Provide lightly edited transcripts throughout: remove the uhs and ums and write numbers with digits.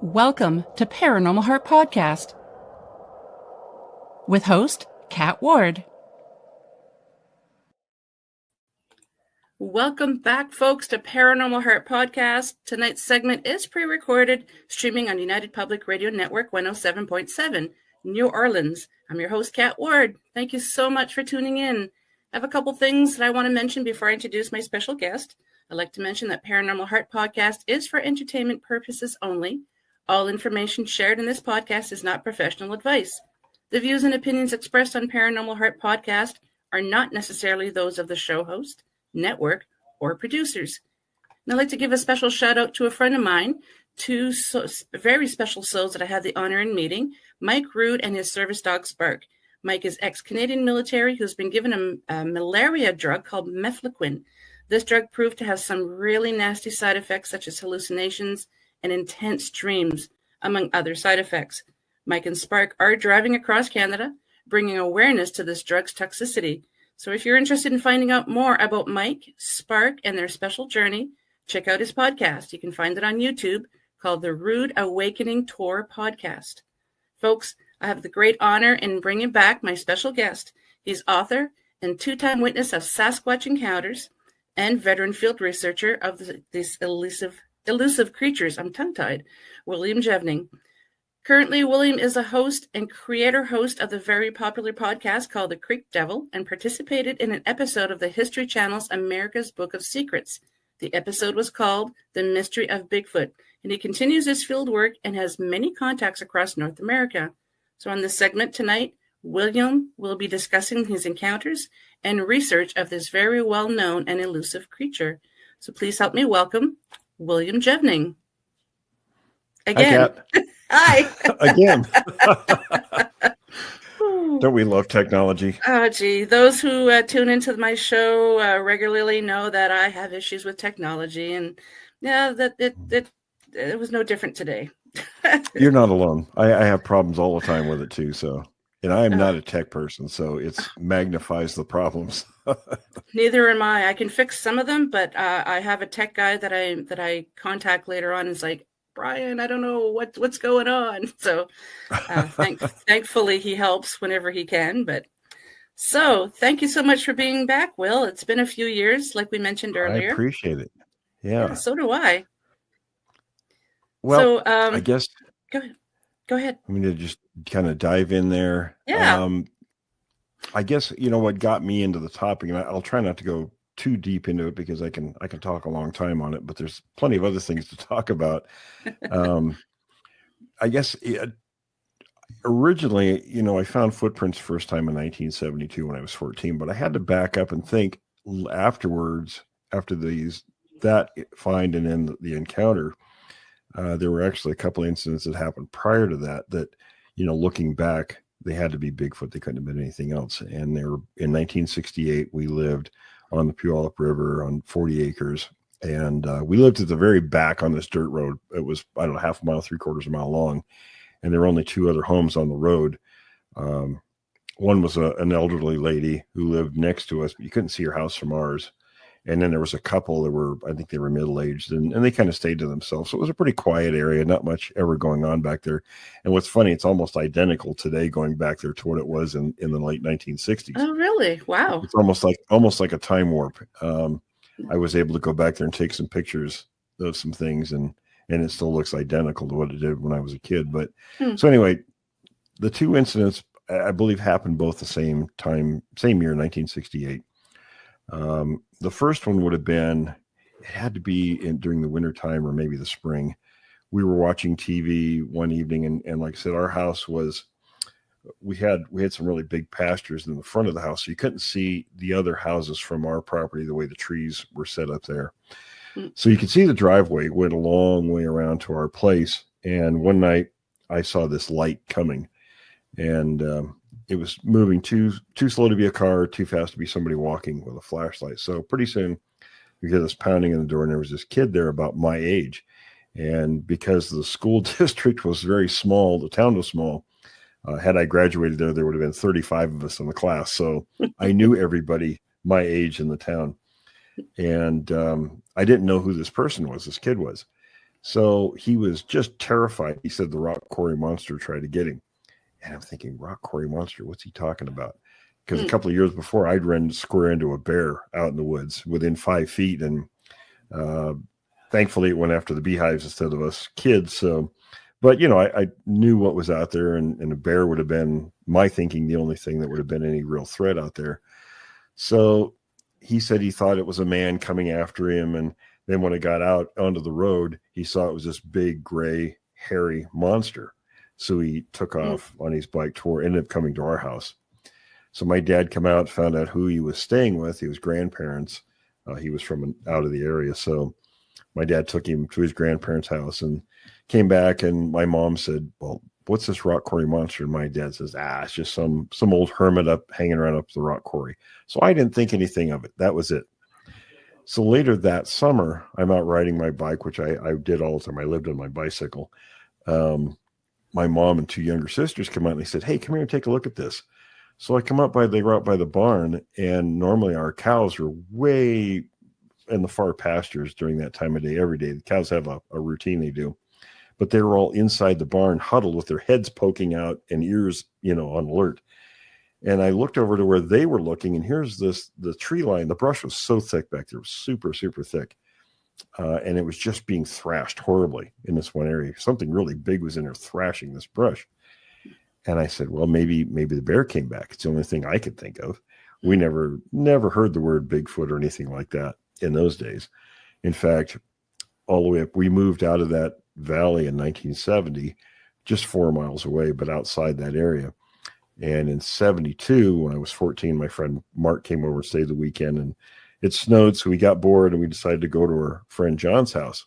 Welcome to Paranormal Heart Podcast with host Kat Ward. Welcome back, folks, to Paranormal Heart Podcast. Tonight's segment is pre-recorded, streaming on United Public Radio Network 107.7, New Orleans. I'm your host, Kat Ward. Thank you so much for tuning in. I have a couple things that I want to mention before I introduce my special guest. I'd like to mention that Paranormal Heart Podcast is for entertainment purposes only. All information shared in this podcast is not professional advice. The views and opinions expressed on Paranormal Heart Podcast are not necessarily those of the show host, network, or producers. And I'd like to give a special shout out to a friend of mine, two very special souls that I had the honor in meeting, Mike Rood and his service dog Spark. Mike is ex-Canadian military who's been given a malaria drug called mefloquine. This drug proved to have some really nasty side effects such as hallucinations and intense dreams, among other side effects. Mike and Spark are driving across Canada, bringing awareness to this drug's toxicity. So if you're interested in finding out more about Mike, Spark, and their special journey, check out his podcast. You can find it on YouTube called the Rude Awakening Tour Podcast. Folks, I have the great honor in bringing back my special guest. He's author and two-time witness of Sasquatch encounters and veteran field researcher of these elusive creatures. I'm tongue-tied. William Jevning. Currently, William is a host and creator-host of the very popular podcast called The Creek Devil and participated in an episode of the History Channel's America's Book of Secrets. The episode was called The Mystery of Bigfoot, and he continues his field work and has many contacts across North America. So on this segment tonight, William will be discussing his encounters and research of this very well-known and elusive creature. So please help me welcome William Jevning. Again. Hi. Hi. Again. Don't we love technology? Oh, gee. Those who tune into my show regularly know that I have issues with technology. And yeah, that it was no different today. You're not alone. I have problems all the time with it too. So, and I am not a tech person, so it magnifies the problems. Neither am I. I can fix some of them, but I have a tech guy that I contact later on. And it's like, Brian, I don't know what's going on. So thankfully he helps whenever he can. But so thank you so much for being back, Will. It's been a few years, like we mentioned earlier. I appreciate it. Yeah, so do I. Well, so, I guess. Go ahead. I'm going to just kind of dive in there. Yeah. I guess, what got me into the topic, and I'll try not to go too deep into it because I can talk a long time on it, but there's plenty of other things to talk about. I guess originally, I found footprints first time in 1972 when I was 14, but I had to back up and think afterwards, after that find and then the encounter, there were actually a couple of incidents that happened prior to that, looking back, they had to be Bigfoot. They couldn't have been anything else. And they were in 1968, we lived on the Puyallup River on 40 acres. And we lived at the very back on this dirt road. It was, I don't know, half a mile, 3/4 mile long. And there were only two other homes on the road. One was an elderly lady who lived next to us, but you couldn't see her house from ours. And then there was a couple that I think they were middle-aged, and they kind of stayed to themselves. So it was a pretty quiet area, not much ever going on back there. And what's funny, it's almost identical today going back there to what it was in the late 1960s. Oh, really? Wow. It's almost like a time warp. I was able to go back there and take some pictures of some things, and it still looks identical to what it did when I was a kid. But so anyway, the two incidents, I believe, happened both the same year, 1968. The first one would have been, it had to be during the wintertime or maybe the spring. We were watching TV one evening, and like I said, our house we had some really big pastures in the front of the house, so you couldn't see the other houses from our property the way the trees were set up there. So you could see the driveway went a long way around to our place. And one night I saw this light coming, and it was moving too slow to be a car, too fast to be somebody walking with a flashlight. So pretty soon we hear this pounding in the door, and there was this kid there about my age. And because the school district was very small, the town was small, had I graduated there would have been 35 of us in the class. So I knew everybody my age in the town. And I didn't know who this person was, this kid was. So he was just terrified. He said the rock quarry monster tried to get him. And I'm thinking, rock quarry monster, what's he talking about? Because a couple of years before, I'd run square into a bear out in the woods within 5 feet. And thankfully, it went after the beehives instead of us kids. So, but, I knew what was out there. And a bear would have been, my thinking, the only thing that would have been any real threat out there. So he said he thought it was a man coming after him. And then when it got out onto the road, he saw it was this big, gray, hairy monster. So he took off on his bike tour, ended up coming to our house. So my dad came out, found out who he was staying with. He was grandparents. He was from out of the area. So my dad took him to his grandparents' house and came back. And my mom said, well, what's this rock quarry monster? And my dad says, it's just some old hermit hanging around up the rock quarry. So I didn't think anything of it. That was it. So later that summer, I'm out riding my bike, which I did all the time. I lived on my bicycle. My mom and 2 younger sisters come out and they said, hey, come here and take a look at this. So I come up they were out by the barn, and normally our cows are way in the far pastures during that time of day, every day. The cows have a routine they do, but they were all inside the barn, huddled with their heads poking out and ears, on alert. And I looked over to where they were looking, and here's the tree line. The brush was so thick back there, it was super, super thick. And it was just being thrashed horribly in this one area. Something really big was in there thrashing this brush. And I said, well, maybe the bear came back. It's the only thing I could think of. We never heard the word Bigfoot or anything like that in those days. In fact, all the way up, we moved out of that valley in 1970, just 4 miles away, but outside that area. And in 72, when I was 14, my friend Mark came over and stayed the weekend, and it snowed, so we got bored and we decided to go to our friend John's house.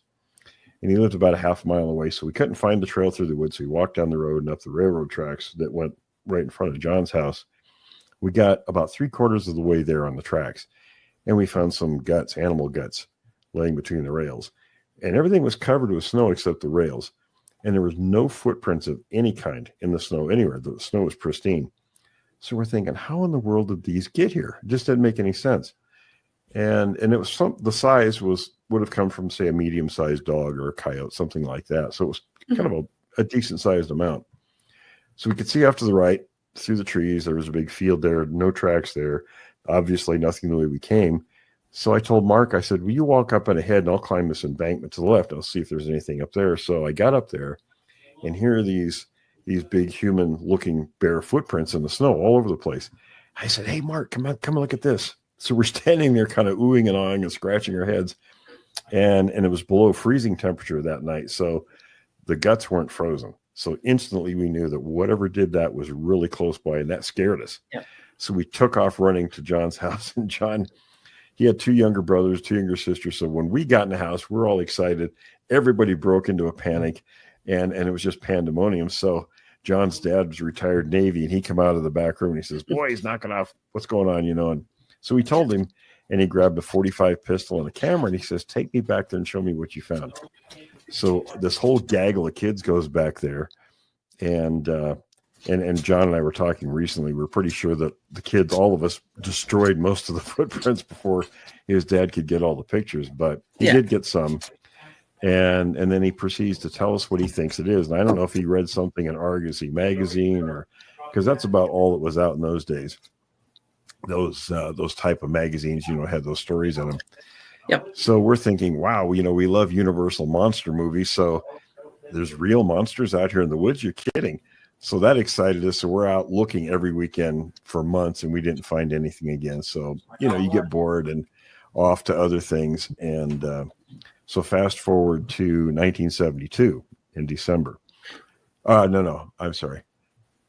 And he lived about a half mile away, so we couldn't find the trail through the woods. So we walked down the road and up the railroad tracks that went right in front of John's house. We got about 3/4 of the way there on the tracks, and we found some guts, animal guts, laying between the rails. And everything was covered with snow except the rails. And there was no footprints of any kind in the snow anywhere. The snow was pristine. So we're thinking, how in the world did these get here? It just didn't make any sense. And it was the size would have come from, say, a medium-sized dog or a coyote, something like that. So it was kind of a decent-sized amount. So we could see off to the right through the trees. There was a big field there, no tracks there. Obviously, nothing the way we came. So I told Mark, I said, will you walk up and ahead and I'll climb this embankment to the left. I'll see if there's anything up there. So I got up there, and here are these big human-looking bear footprints in the snow all over the place. I said, hey, Mark, come and look at this. So we're standing there kind of oohing and awing and scratching our heads. And it was below freezing temperature that night. So the guts weren't frozen. So instantly we knew that whatever did that was really close by, and that scared us. Yeah. So we took off running to John's house, and John, he had 2 younger brothers, 2 younger sisters. So when we got in the house, we're all excited. Everybody broke into a panic, and it was just pandemonium. So John's dad was retired Navy, and he come out of the back room and he says, boy, he's knocking off. What's going on? And so we told him, and he grabbed a .45 pistol and a camera, and he says, take me back there and show me what you found. So this whole gaggle of kids goes back there, and John and I were talking recently. We're pretty sure that the kids, all of us, destroyed most of the footprints before his dad could get all the pictures, but he did get some. And then he proceeds to tell us what he thinks it is. And I don't know if he read something in Argosy magazine, or because that's about all that was out in those days. Those type of magazines, had those stories in them. Yep. So we're thinking, wow, we love Universal monster movies. So there's real monsters out here in the woods. You're kidding. So that excited us. So we're out looking every weekend for months, and we didn't find anything again. So, you get bored and off to other things. And so fast forward to 1972 in December. No, I'm sorry.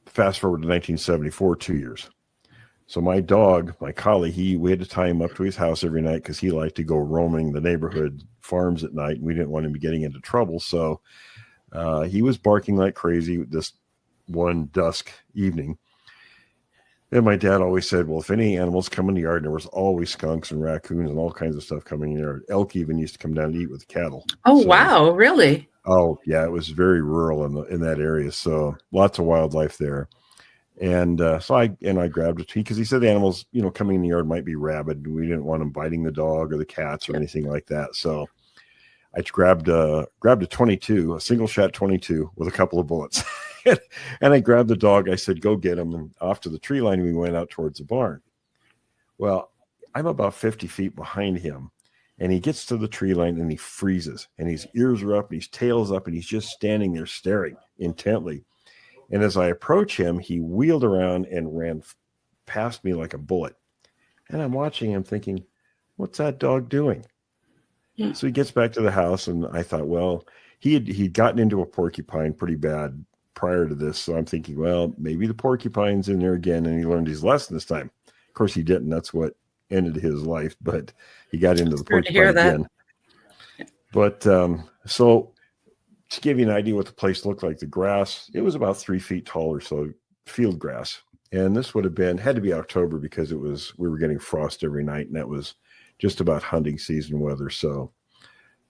Fast forward to 1974, 2 years. So my dog, my collie, we had to tie him up to his house every night because he liked to go roaming the neighborhood farms at night, and we didn't want him getting into trouble. So he was barking like crazy this one dusk evening. And my dad always said, well, if any animals come in the yard, and there was always skunks and raccoons and all kinds of stuff coming in there. Elk even used to come down and eat with the cattle. Oh, so, wow. Really? Oh, yeah. It was very rural in that area. So lots of wildlife there. And so I grabbed it because he said the animals, coming in the yard might be rabid. We didn't want them biting the dog or the cats or anything like that. So I grabbed a 22, a single shot 22 with a couple of bullets. And I grabbed the dog. I said, go get him. And off to the tree line, we went out towards the barn. Well, I'm about 50 feet behind him. And he gets to the tree line and he freezes. And his ears are up and his tail's up. And he's just standing there staring intently. And as I approach him, he wheeled around and ran past me like a bullet. And I'm watching him thinking, what's that dog doing? Yeah. So he gets back to the house, and I thought, well, he'd gotten into a porcupine pretty bad prior to this. So I'm thinking, well, maybe the porcupine's in there again, and he learned his lesson this time. Of course, he didn't. That's what ended his life, but he got into the porcupine again. But so to give you an idea what the place looked like, the grass, it was about 3 feet tall or so, field grass. And this would have had to be October because we were getting frost every night, and that was just about hunting season weather. So,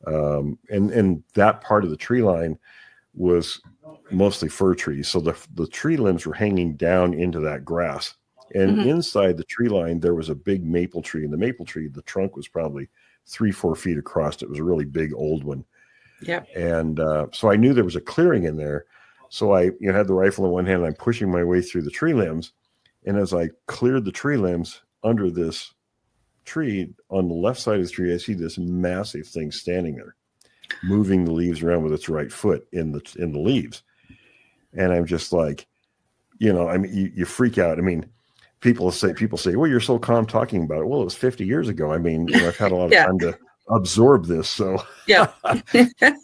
and that part of the tree line was mostly fir trees. So the tree limbs were hanging down into that grass. And inside the tree line, there was a big maple tree. And the maple tree, the trunk was probably 3-4 feet across. It was a really big old one. Yeah. And so I knew there was a clearing in there. So I had the rifle in one hand, and I'm pushing my way through the tree limbs. And as I cleared the tree limbs under this tree, on the left side of the tree, I see this massive thing standing there, moving the leaves around with its right foot in the leaves. And I'm just like, I mean, you freak out. I mean, people say, well, you're so calm talking about it. Well, it was 50 years ago. I mean, I've had a lot of time to absorb this. So, yeah.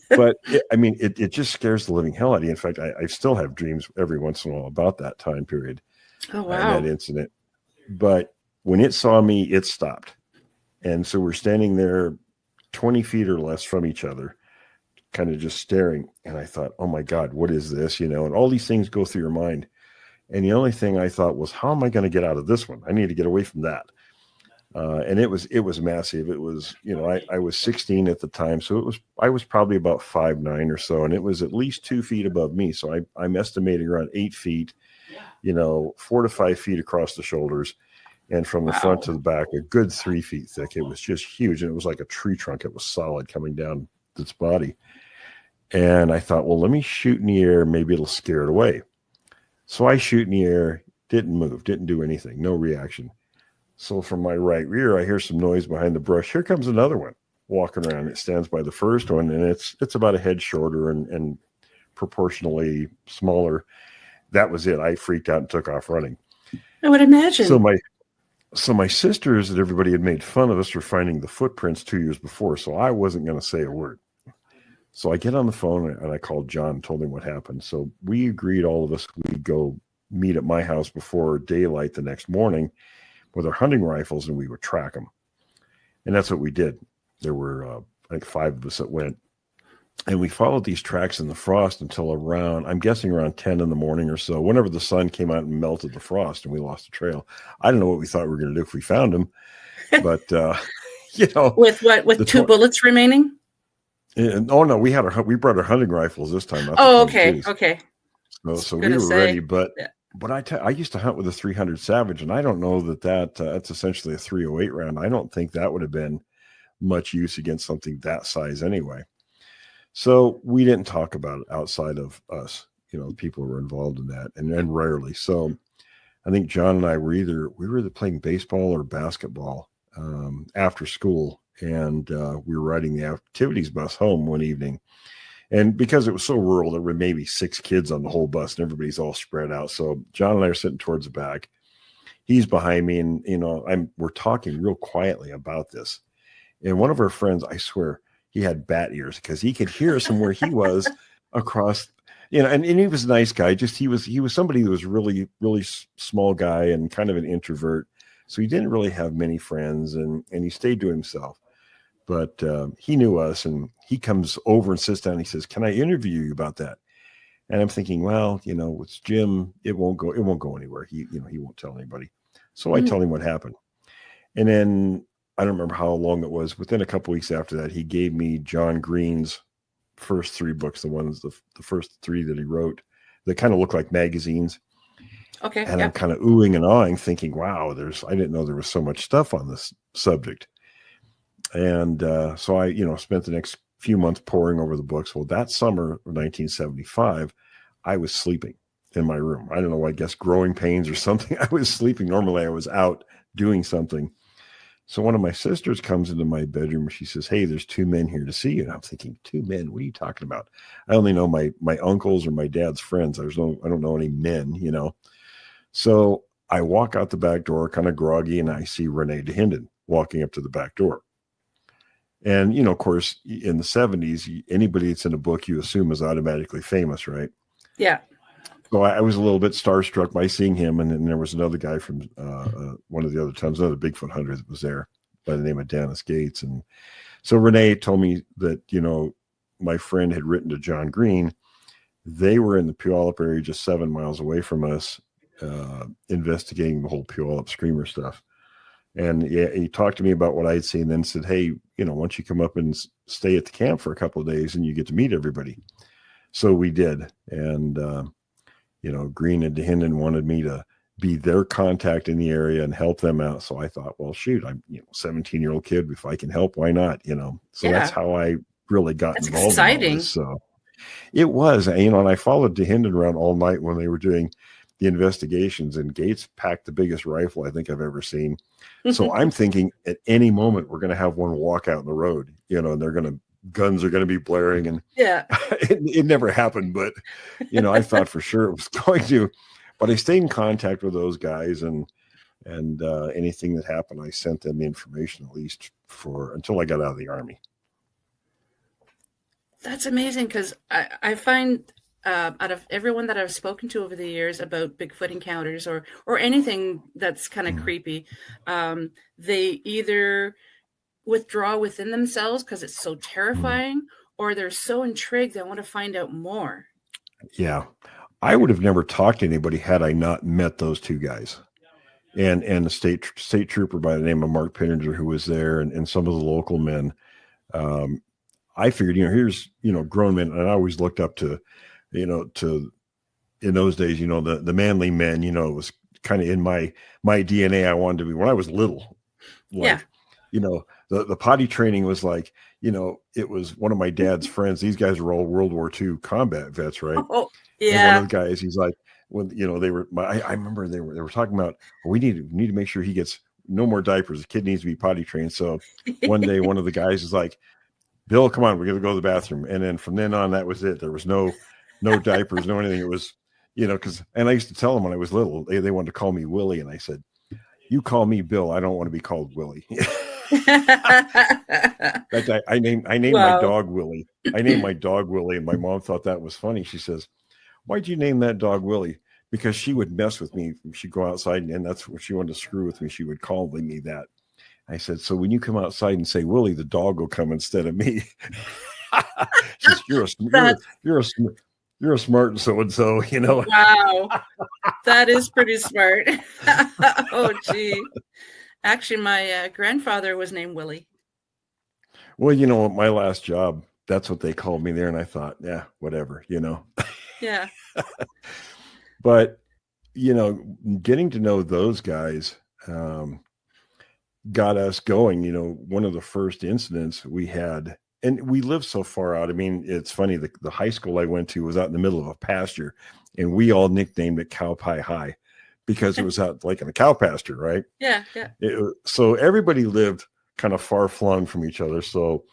But it just scares the living hell out of you. In fact, I still have dreams every once in a while about that time period. Oh, wow. And that incident. But when it saw me, it stopped. And so we're standing there 20 feet or less from each other, kind of just staring. And I thought, oh my God, what is this? And all these things go through your mind. And the only thing I thought was, how am I going to get out of this one? I need to get away from that. And it was massive. It was, I was 16 at the time. So I was probably about 5'9" or so. And it was at least 2 feet above me. So I'm estimating around 8 feet, 4 to 5 feet across the shoulders. And from the front to the back, a good 3 feet thick. It was just huge. And it was like a tree trunk. It was solid coming down its body. And I thought, well, let me shoot in the air. Maybe it'll scare it away. So I shoot in the air, didn't move, didn't do anything, no reaction. So from my right rear, I hear some noise behind the brush. Here comes another one walking around. It stands by the first one, and it's about a head shorter and proportionally smaller. That was it. I freaked out and took off running. I would imagine. So my sisters that everybody had made fun of us for finding the footprints 2 years before, so I wasn't going to say a word. So I get on the phone and I called John and told him what happened. So we agreed, all of us, we'd go meet at my house before daylight the next morning with our hunting rifles, and we would track them. And that's what we did. There were, I think, 5 of us that went. And we followed these tracks in the frost until I'm guessing around 10 in the morning or so, whenever the sun came out and melted the frost, and we lost the trail. I don't know what we thought we were going to do if we found them. But, With what? With 2 bullets remaining? Oh no, we brought our hunting rifles this time. Oh, okay. So we were ready, but I used to hunt with a 300 Savage, and I don't know that's essentially a 308 round. I don't think that would have been much use against something that size anyway. So we didn't talk about it outside of us. People who were involved in that, and rarely. So I think John and I were either playing baseball or basketball after school. And we were riding the activities bus home one evening. And because it was so rural, there were maybe 6 kids on the whole bus, and everybody's all spread out. So John and I are sitting towards the back. He's behind me, and we're talking real quietly about this. And one of our friends, I swear, he had bat ears because he could hear us from where he was across, and he was a nice guy. Just he was somebody who was really, really small guy and kind of an introvert. So he didn't really have many friends, and he stayed to himself. But he knew us, and he comes over and sits down. And he says, "Can I interview you about that?" And I'm thinking, well, with Jim, it won't go anywhere. He won't tell anybody. So I tell him what happened. And then I don't remember how long it was. Within a couple weeks after that, he gave me John Green's first 3 books, the first 3 that he wrote that kind of look like magazines. Okay. And I'm kind of oohing and awing, thinking, wow, I didn't know there was so much stuff on this subject. And so I, spent the next few months poring over the books. Well, that summer of 1975, I was sleeping in my room. I don't know, I guess growing pains or something. I was sleeping. Normally I was out doing something. So one of my sisters comes into my bedroom and she says, "Hey, there's two men here to see you." And I'm thinking, two men? What are you talking about? I only know my uncles or my dad's friends. I don't know any men, you know. So I walk out the back door kind of groggy and I see Rene Dahinden walking up to the back door. And, you know, of course, in the 70s, anybody that's in a book you assume is automatically famous, right? Yeah. So I was a little bit starstruck by seeing him. And then there was another guy from one of the other towns, another Bigfoot hunter that was there by the name of Dennis Gates. And so Rene told me that, you know, my friend had written to John Green. They were in the Puyallup area just 7 miles away from us, investigating the whole Puyallup screamer stuff. And yeah, he talked to me about what I'd seen, then said, "Hey, you know, why don't you come up and stay at the camp for a couple of days and you get to meet everybody." So we did. And, you know, Green and Dahinden wanted me to be their contact in the area and help them out. So I thought, well, shoot, I'm, you know, 17-year-old kid. If I can help, why not? You know, so that's how I really got involved. Exciting. In all this. So it was, you know, and I followed Dahinden around all night when they were doing the investigations, and Gates packed the biggest rifle I think I've ever seen. So I'm thinking at any moment we're going to have one walk out in the road, you know, and guns are going to be blaring, and it never happened, but you know, I thought for sure it was going to. But I stayed in contact with those guys, and anything that happened, I sent them the information, at least until I got out of the Army. That's amazing, because I find out of everyone that I've spoken to over the years about Bigfoot encounters or anything that's kind of creepy, they either withdraw within themselves because it's so terrifying, or they're so intrigued they want to find out more. Yeah. I would have never talked to anybody had I not met those two guys, and the state trooper by the name of Mark Pinninger, who was there, and some of the local men. I figured, you know, here's, you know, grown men, and I always looked up to, you know, to in those days, you know, the manly men, you know, it was kind of in my DNA. I wanted to be when I was little, like, you know, the potty training was like, you know, it was one of my dad's friends. These guys were all World War II combat vets, right? Oh, yeah. And one of the guys, he's like, when, you know, they were, I remember they were talking about, well, we need to make sure he gets no more diapers. The kid needs to be potty trained. So one day, one of the guys is like, "Bill, come on, we're going to go to the bathroom." And then from then on, that was it. There was no diapers, no anything. It was, you know, and I used to tell them when I was little, they wanted to call me Willie. And I said, "You call me Bill. I don't want to be called Willie." I named my dog Willie. I named my dog Willie, and my mom thought that was funny. She says, "Why'd you name that dog Willie?" Because she would mess with me. She'd go outside, and that's what she wanted to screw with me. She would call me that. I said, "So when you come outside and say Willie, the dog will come instead of me." She says, you're a smart so-and-so, you know. Wow. That is pretty smart. Oh, gee. Actually, my grandfather was named Willie. Well, you know, my last job, that's what they called me there. And I thought, yeah, whatever, you know. Yeah. But, you know, getting to know those guys got us going. You know, one of the first incidents we had, and we lived so far out. I mean, it's funny, the high school I went to was out in the middle of a pasture, and we all nicknamed it Cow Pie High because it was out like in a cow pasture, right? Yeah. So everybody lived kind of far flung from each other. So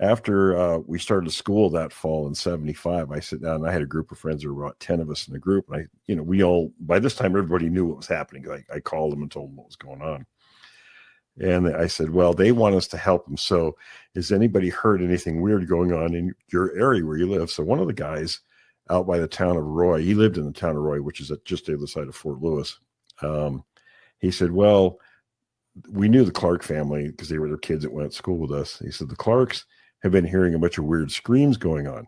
after we started school that fall in 75, I sat down and I had a group of friends. There were about 10 of us in the group. And we all, by this time, everybody knew what was happening. I called them and told them what was going on. And I said, well, they want us to help them. So has anybody heard anything weird going on in your area where you live? So one of the guys out by the town of Roy, he lived in the town of Roy, which is just the other side of Fort Lewis. He said, well, we knew the Clark family because they were their kids that went to school with us. He said, the Clarks have been hearing a bunch of weird screams going on.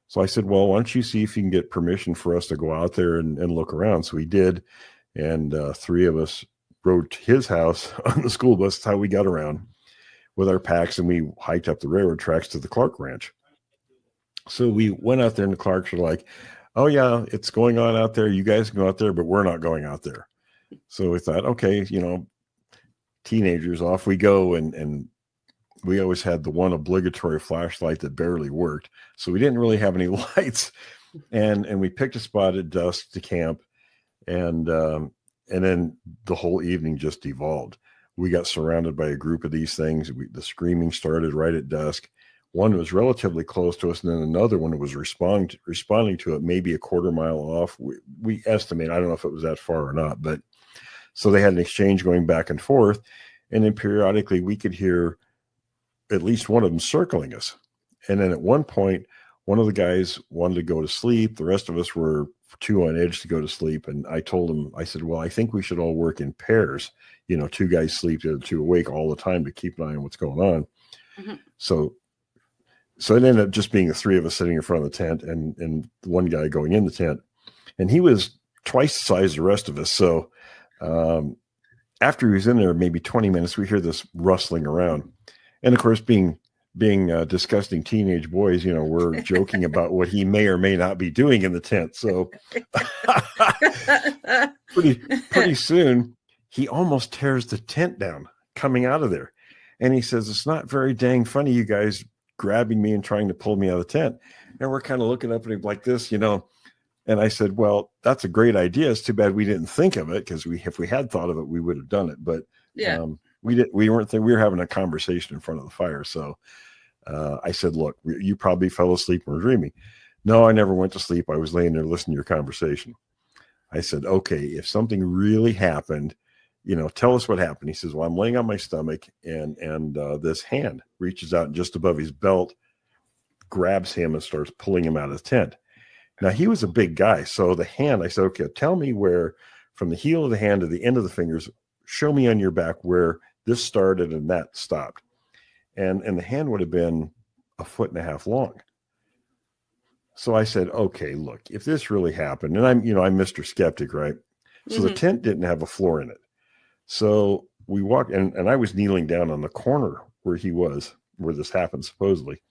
So I said, well, why don't you see if you can get permission for us to go out there and look around? So we did. And 3 of us rode to his house on the school bus. That's how we got around with our packs, and we hiked up the railroad tracks to the Clark Ranch. So we went out there, and the Clarks were like, oh yeah, it's going on out there. You guys can go out there, but we're not going out there. So we thought, okay, teenagers, off we go. And we always had the one obligatory flashlight that barely worked. So we didn't really have any lights. And we picked a spot at dusk to camp. And then the whole evening just evolved. We got surrounded by a group of these things. The screaming started right at dusk. One was relatively close to us, and then another one was responding to it maybe a quarter mile off. We estimate, I don't know if it was that far or not, but so they had an exchange going back and forth. And then periodically we could hear at least one of them circling us. And then at one point, one of the guys wanted to go to sleep. The rest of us were too on edge to go to sleep. And I told him, I said, well, I think we should all work in pairs. You know, two guys sleep, the other two awake all the time to keep an eye on what's going on. Mm-hmm. So it ended up just being the three of us sitting in front of the tent and one guy going in the tent. And he was twice the size of the rest of us. So after he was in there, maybe 20 minutes, we hear this rustling around. And of course, being disgusting teenage boys, you know, we're joking about what he may or may not be doing in the tent. So pretty soon, he almost tears the tent down coming out of there. And he says, it's not very dang funny, you guys grabbing me and trying to pull me out of the tent. And we're kind of looking up at him like this, you know. And I said, well, that's a great idea. It's too bad we didn't think of it, because if we had thought of it, we would have done it. But yeah. We were having a conversation in front of the fire. So I said, look, you probably fell asleep and were dreaming. No, I never went to sleep. I was laying there listening to your conversation. I said, okay, if something really happened, you know, tell us what happened. He says, well, I'm laying on my stomach and this hand reaches out just above his belt, grabs him and starts pulling him out of the tent. Now he was a big guy. So the hand, I said, okay, tell me where from the heel of the hand to the end of the fingers, show me on your back where this started and that stopped. And the hand would have been 1.5 feet long. So I said, okay, look, if this really happened, and I'm Mr. Skeptic, right? So the tent didn't have a floor in it. So we walked, and I was kneeling down on the corner where he was, where this happened, supposedly.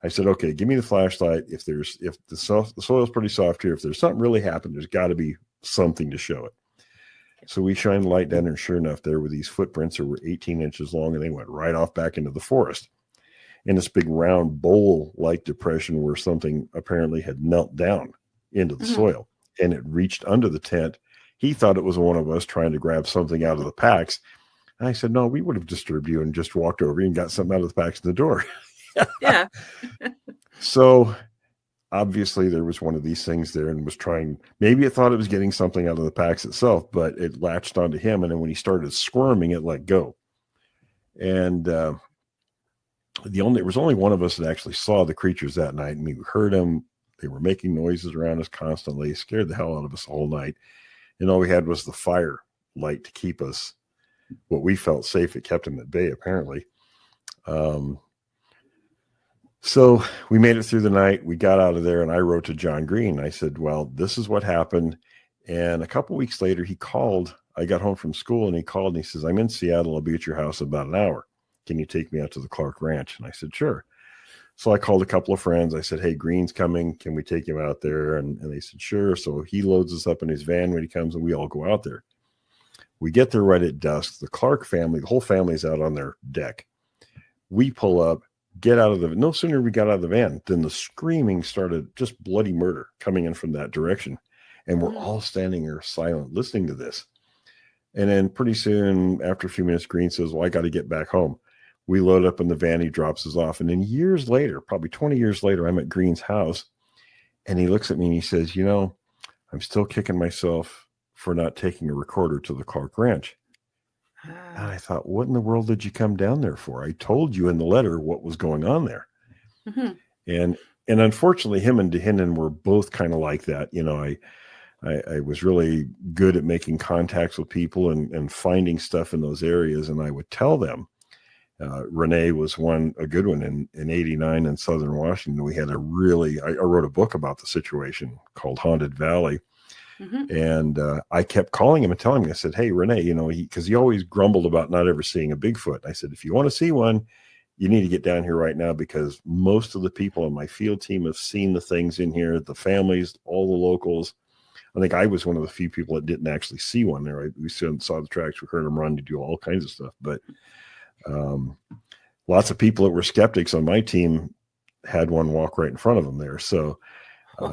I said, okay, give me the flashlight. If the soil's pretty soft here, if there's something really happened, there's got to be something to show it. So we shined the light down, and sure enough, there were these footprints that were 18 inches long, and they went right off back into the forest in this big round bowl-like depression where something apparently had knelt down into the soil, and it reached under the tent. He thought it was one of us trying to grab something out of the packs. And I said, no, we would have disturbed you and just walked over and got something out of the packs in the door. Yeah. So obviously there was one of these things there and was trying, maybe it thought it was getting something out of the packs itself, but it latched onto him. And then when he started squirming, it let go. And there was only one of us that actually saw the creatures that night, and we heard them. They were making noises around us constantly, scared the hell out of us all night. And all we had was the fire light to keep us, what we felt safe. It kept them at bay, apparently. So we made it through the night. We got out of there, and I wrote to John Green. I said, well, this is what happened. And a couple of weeks later, he called. I got home from school, and he called, and he says, I'm in Seattle. I'll be at your house in about an hour. Can you take me out to the Clark Ranch? And I said, sure. So I called a couple of friends. I said, hey, Green's coming. Can we take him out there? And they said, sure. So he loads us up in his van when he comes, and we all go out there. We get there right at dusk. The Clark family, the whole family is out on their deck. We pull up, get out of the, no sooner we got out of the van than the screaming started, just bloody murder coming in from that direction. And we're all standing there silent, listening to this. And then pretty soon, after a few minutes, Green says, well, I got to get back home. We load up in the van, he drops us off. And then years later, probably 20 years later, I'm at Green's house, and he looks at me and he says, you know, I'm still kicking myself for not taking a recorder to the Clark Ranch. And I thought, what in the world did you come down there for? I told you in the letter what was going on there. And unfortunately, him and Dahinden were both kind of like that. You know, I was really good at making contacts with people and finding stuff in those areas. And I would tell them, Rene was a good one in 89 in Southern Washington. We had I wrote a book about the situation called Haunted Valley. And I kept calling him and telling him, I said, hey, Rene, you know, because he always grumbled about not ever seeing a Bigfoot. I said, if you want to see one, you need to get down here right now, because most of the people on my field team have seen the things in here, the families, all the locals. I think I was one of the few people that didn't actually see one there. We saw the tracks, we heard them run, to do all kinds of stuff. But lots of people that were skeptics on my team had one walk right in front of him there. So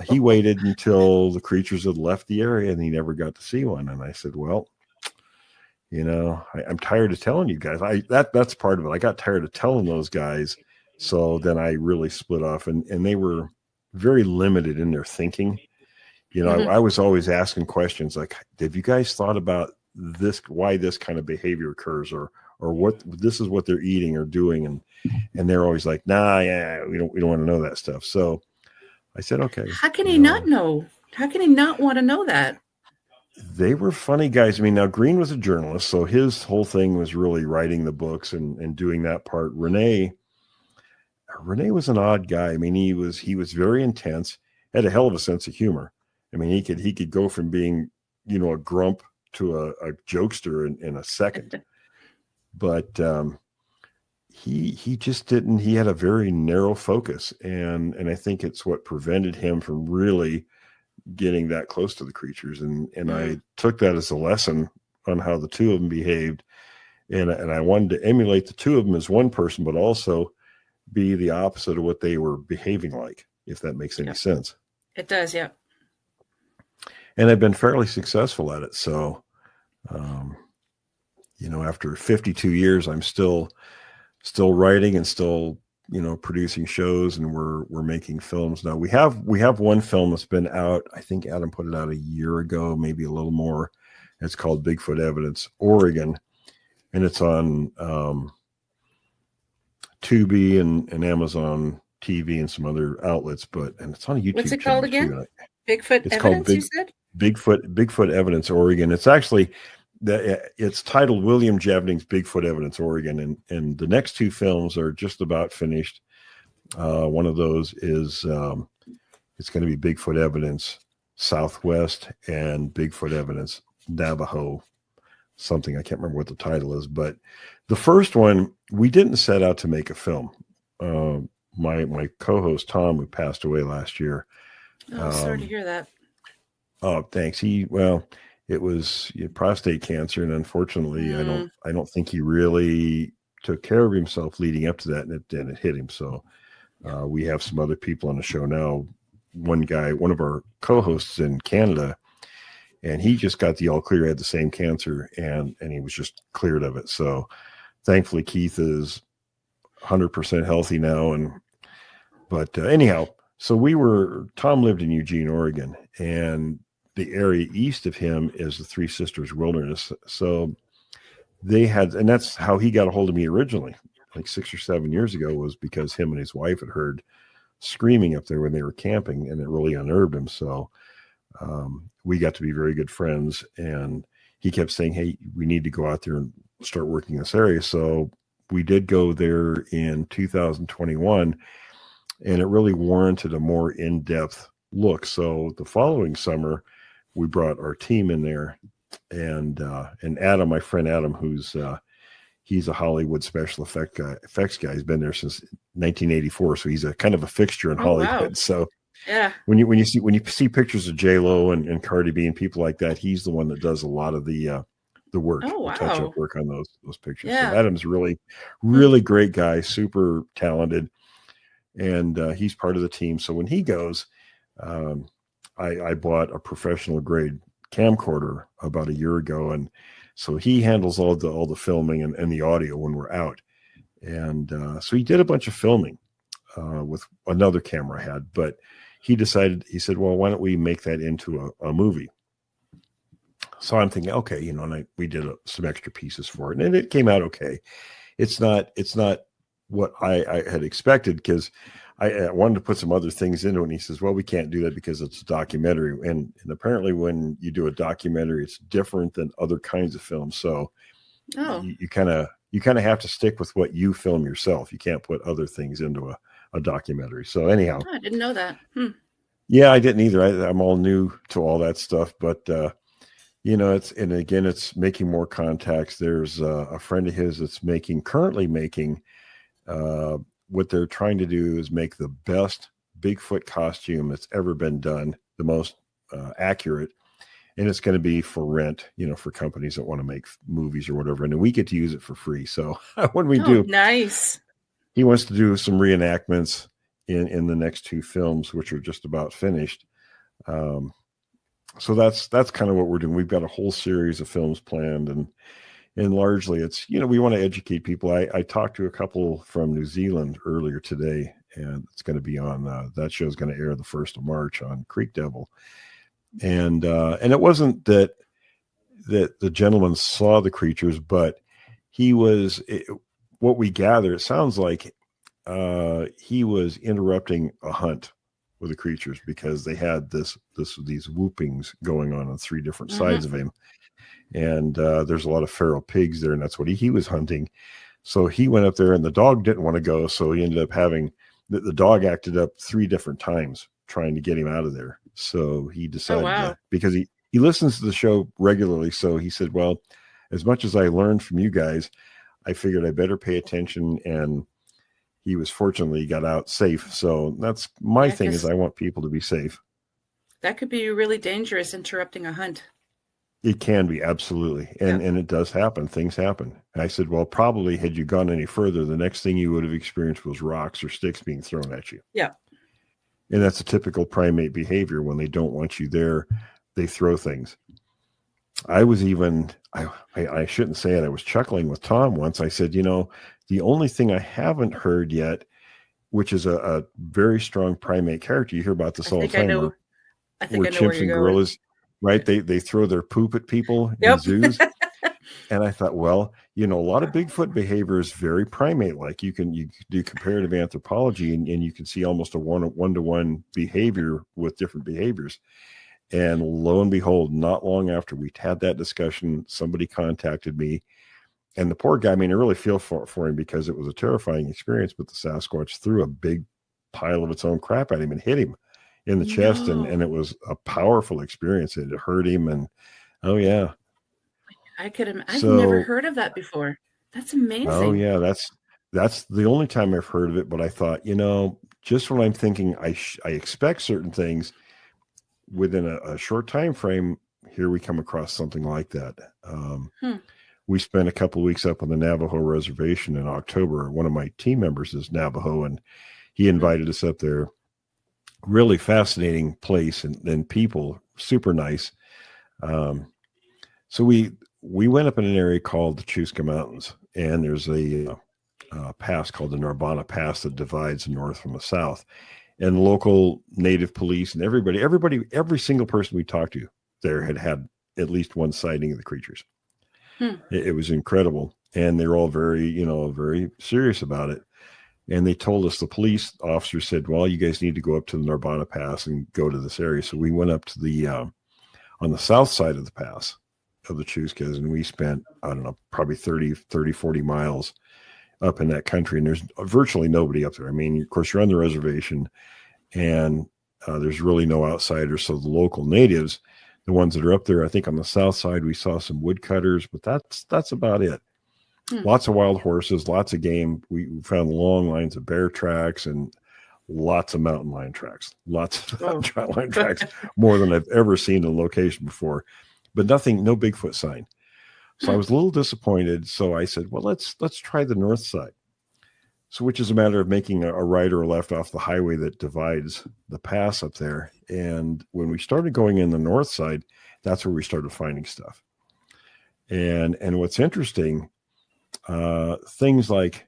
he waited until the creatures had left the area and he never got to see one. And I said, well, I'm tired of telling you guys. That's part of it. I got tired of telling those guys. So then I really split off, and they were very limited in their thinking. I was always asking questions like, have you guys thought about this, why this kind of behavior occurs, or what this is what they're eating or doing? And they're always like, nah, yeah, we don't want to know that stuff. So I said, okay. How can he not know? How can he not want to know that? They were funny guys. I mean, now Green was a journalist, so his whole thing was really writing the books and doing that part. Rene was an odd guy. I mean, he was very intense, had a hell of a sense of humor. I mean, he could go from being, a grump to a jokester in a second. But he just didn't. He had a very narrow focus, and I think it's what prevented him from really getting that close to the creatures. And I took that as a lesson on how the two of them behaved, and I wanted to emulate the two of them as one person, but also be the opposite of what they were behaving like, if that makes any sense. It does, yeah. And I've been fairly successful at it. So, after 52 years, I'm still writing and still, producing shows, and we're making films now. We have one film that's been out. I think Adam put it out a year ago, maybe a little more. It's called Bigfoot Evidence, Oregon, and it's on Tubi and Amazon TV and some other outlets. And it's on a YouTube. What's it called again? Bigfoot Evidence. You said Bigfoot Evidence, Oregon. It's actually it's titled William Jevning's Bigfoot Evidence, Oregon, and the next two films are just about finished. One of those is it's going to be Bigfoot Evidence Southwest and Bigfoot Evidence Navajo, something I can't remember what the title is. But the first one, we didn't set out to make a film. My co-host Tom, who passed away last year. Oh, sorry to hear that. Oh, thanks. It was prostate cancer, and unfortunately, I don't think he really took care of himself leading up to that, and it hit him. So we have some other people on the show now. One of our co-hosts in Canada, and he just got the all clear. He had the same cancer, and he was just cleared of it. So thankfully, Keith is 100% healthy now. But anyhow, so Tom lived in Eugene, Oregon, and the area east of him is the Three Sisters Wilderness. So and that's how he got a hold of me originally, like 6 or 7 years ago, was because him and his wife had heard screaming up there when they were camping, and it really unnerved him. So we got to be very good friends, and he kept saying, hey, we need to go out there and start working this area. So we did go there in 2021, and it really warranted a more in-depth look. So the following summer, we brought our team in there, and Adam, my friend Adam, he's a Hollywood special effects guy. He's been there since 1984, so he's a kind of a fixture in Hollywood. Wow. So yeah, when you see pictures of J-Lo and Cardi B and people like that, he's the one that does a lot of the work, the touch-up work on those pictures. Yeah. So Adam's really, really great guy, super talented, and he's part of the team. So when he goes, I bought a professional grade camcorder about a year ago, and so he handles all the filming and the audio when we're out. And so he did a bunch of filming with another camera I had, but he said, well, why don't we make that into a movie? So I'm thinking, okay, and we did some extra pieces for it, and it came out okay. It's not what I had expected, because I wanted to put some other things into it. And he says, well, we can't do that because it's a documentary. And apparently when you do a documentary, it's different than other kinds of films. So you kind of have to stick with what you film yourself. You can't put other things into a documentary. So anyhow, I didn't know that. Yeah, I didn't either. I'm all new to all that stuff, but it's making more contacts. There's a friend of his that's currently making, what they're trying to do is make the best Bigfoot costume that's ever been done, the most accurate, and it's going to be for rent, for companies that want to make movies or whatever, and then we get to use it for free. So when we do, nice. he wants to do some reenactments in the next 2 films, which are just about finished. So that's kind of what we're doing. We've got a whole series of films planned, and largely it's, we want to educate people. I talked to a couple from New Zealand earlier today, and it's going to be on that show's going to air the 1st of March on Creek Devil. And it wasn't that the gentleman saw the creatures, but what we gather, it sounds like he was interrupting a hunt with the creatures because they had these whoopings going on 3 different sides of him. And there's a lot of feral pigs there, and that's what he was hunting. So he went up there, and the dog didn't want to go. So he ended up having the dog acted up 3 different times trying to get him out of there. So he decided because he listens to the show regularly. So he said, well, as much as I learned from you guys, I figured I better pay attention. And he was fortunately got out safe. So that's my thing is I want people to be safe. That could be really dangerous, interrupting a hunt. It can be, absolutely. And it does happen. Things happen. And I said, well, probably had you gone any further, the next thing you would have experienced was rocks or sticks being thrown at you. Yeah. And that's a typical primate behavior. When they don't want you there, they throw things. I was even, I shouldn't say it, I was chuckling with Tom once. I said, the only thing I haven't heard yet, which is a very strong primate character, you hear about this all the time, where chimps and gorillas, right? They throw their poop at people in zoos. And I thought, well, a lot of Bigfoot behavior is very primate-like. You do comparative anthropology, and you can see almost a one-to-one behavior with different behaviors. And lo and behold, not long after we had that discussion, somebody contacted me. And the poor guy, I really feel for him because it was a terrifying experience, but the Sasquatch threw a big pile of its own crap at him and hit him in the chest. And it was a powerful experience. It hurt him. And oh, yeah. I've never heard of that before. That's amazing. Oh, yeah. That's the only time I've heard of it. But I thought, just when I'm thinking I expect certain things, within a short time frame, here we come across something like that. We spent a couple of weeks up on the Navajo reservation in October. One of my team members is Navajo, and he invited us up there. Really fascinating place, and people super nice. So we went up in an area called the Chusca Mountains, and there's a pass called the Narbonne Pass that divides the north from the south. And local native police and every single person we talked to there had at least one sighting of the creatures. It was incredible. And they're all very, very serious about it. And they told us, the police officer said, well, you guys need to go up to the Narbonne Pass and go to this area. So we went up to the, on the south side of the pass of the Chuscas, and we spent, I don't know, probably 40 miles up in that country. And there's virtually nobody up there. Of course, you're on the reservation, and there's really no outsiders. So the local natives, the ones that are up there, I think on the south side, we saw some woodcutters, but that's about it. Lots of wild horses, lots of game. We found long lines of bear tracks and lots of mountain lion tracks, more than I've ever seen in a location before, but no Bigfoot sign. So I was a little disappointed. So I said, well, let's try the north side. So, which is a matter of making a right or a left off the highway that divides the pass up there. And when we started going in the north side, that's where we started finding stuff. And what's interesting, things like,